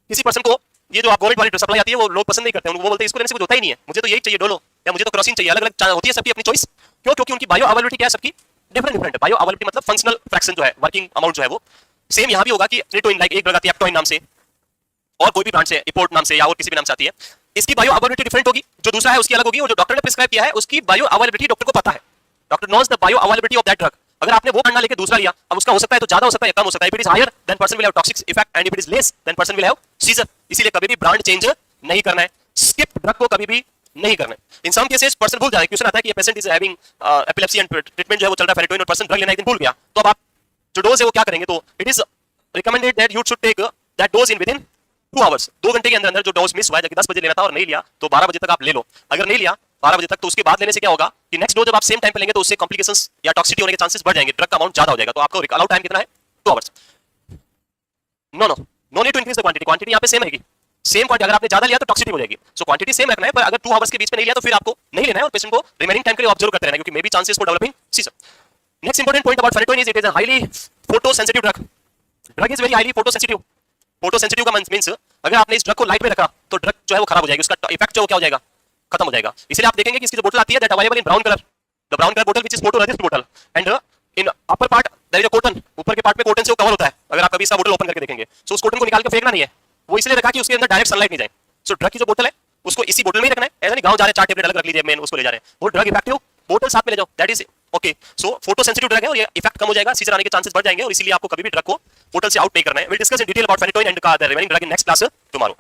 किसी पर्सन को ये जो आप गवर्नमेंट वाली ड्रग सप्लाई आती है वो लोग पसंद नहीं करते हैं, वो बोलते हैं इसको लेने से कुछ होता ही नहीं है, मुझे तो यही चाहिए डोलो या मुझे तो क्रोसिन चाहिए. अलग अलग होती है सबकी अपनी चॉइस. क्यों? क्योंकि उनकी बायो अवेलेबिलिटी क्या है? सबकी डिफरेंट है. बायो अवेलेबिलिटी मतलब फंक्शनल फ्रैक्शन जो है, वर्किंग अमाउंट जो है वो सेम यहाँ भी होगा कि फेनिटोइन लाइक एक ड्रग आती है एप्टोइन नाम से, और कोई भी ब्रांड से, इपोर्ट नाम से या और किसी भी नाम से आती है, इसकी बायो अवेलेबिलिटी डिफरेंट होगी. जो दूसरा है उसकी अलग होगी, और जो डॉक्टर ने प्रिस्क्राइब किया है उसकी बायो अवेलेबिलिटी डॉक्टर को पता है. Doctor knows the bioavailability of that drug. अगर आपने वो ब्रांड लेके दूसरा लिया, अब उसका हो सकता है तो ज्यादा हो सकता है या कम हो सकता है. If it is higher then person will have toxic effect and if it is less then person will have seizure. इसीलिए कभी भी ब्रांड चेंज नहीं करना है. स्किप ड्रग को कभी भी नहीं करना है. इन सम केसेस पर्सन भूल जाए, क्वेश्चन आता है कि ये patient is having epilepsy and treatment जो है वो चल रहा है फेनिटोइन, और पर्सन ड्रग लेना एक दिन भूल गया, तो अब आप जो डोज है वो क्या करेंगे? तो it is recommended that you should take that dose in within 2 hours. 2 घंटे के अंदर अंदर जो डोज मिस हुआ है, जबकि 10 बजे लेना था और नहीं लिया, तो 12 बजे तक आप ले लो. अगर नहीं लिया 12 बजे तक, तो उसके बाद लेने से क्या होगा कि नेक्स्ट डोज जब आप सेम टाइम पे लेंगे तो उससे कॉम्प्लिकेशंस या टॉक्सिसिटी होने के चांसेस बढ़ जाएंगे, ड्रग का अमाउंट ज्यादा हो जाएगा. तो आपको अलाउड टाइम कितना है? 2 hours. No need to increase the quantity. Quantity यहाँ पे सेम रहेगी, सेम क्वांटिटी. अगर आपने ज्यादा लिया तो टॉक्सिसिटी हो जाएगी. सो क्वांटिटी सेम रखना है, पर अगर 2 आवर्स के बीच में नहीं लिया तो फिर आपको नहीं लेना है, और पेशेंट को रिमेनिंग टाइम के लिए ऑब्जर्व करते रहना, क्योंकि maybe chances for developing seizure. Next important point about phenytoin is it is a highly photosensitive drug. Drug is very highly photosensitive. Photosensitive का means अगर आपने इस drug को लाइट में रखा तो ड्रग जो है वो खराब हो जाएगी, उसका इफेक्ट जो है क्या हो जाएगा? खत्म हो जाएगा. इसलिए आप देखेंगे कि इसकी जो बोतल आती है that available in brown colour, the brown colour बोतल व्हिच इज फोटो रेजिस्ट बोतल, and in upper part there is a cotton. ऊपर के पार्ट में कॉटन से वो कवर होता है. अगर आप कभी इसका बोतल ओपन करके देखेंगे तो उस कॉटन को निकाल के फेंकना नहीं है, वो इसलिए रखा कि उसके अंदर डायरेक्ट सनलाइट नहीं जाए. सो ड्रग की जो बोतल है उसको इसी बोतल में ही रखना है. ऐसा नहीं गांव जा रहे 4 टेबलेट अलग रख लीजिए, मेन उसको ले जा रहे हैं, वो ड्रग इफेक्टिव बोतल साथ में ले जाओ, that is okay. So photo sensitive drug है और ये इफेक्ट कम हो जाएगा, सीजर आने के चांसेस बढ़ जाएंगे और इसीलिए आपको कभी भी ड्रग को बोतल से आउट नहीं करना है। Will discuss in detail about phenytoin and the remaining drug in next class tomorrow.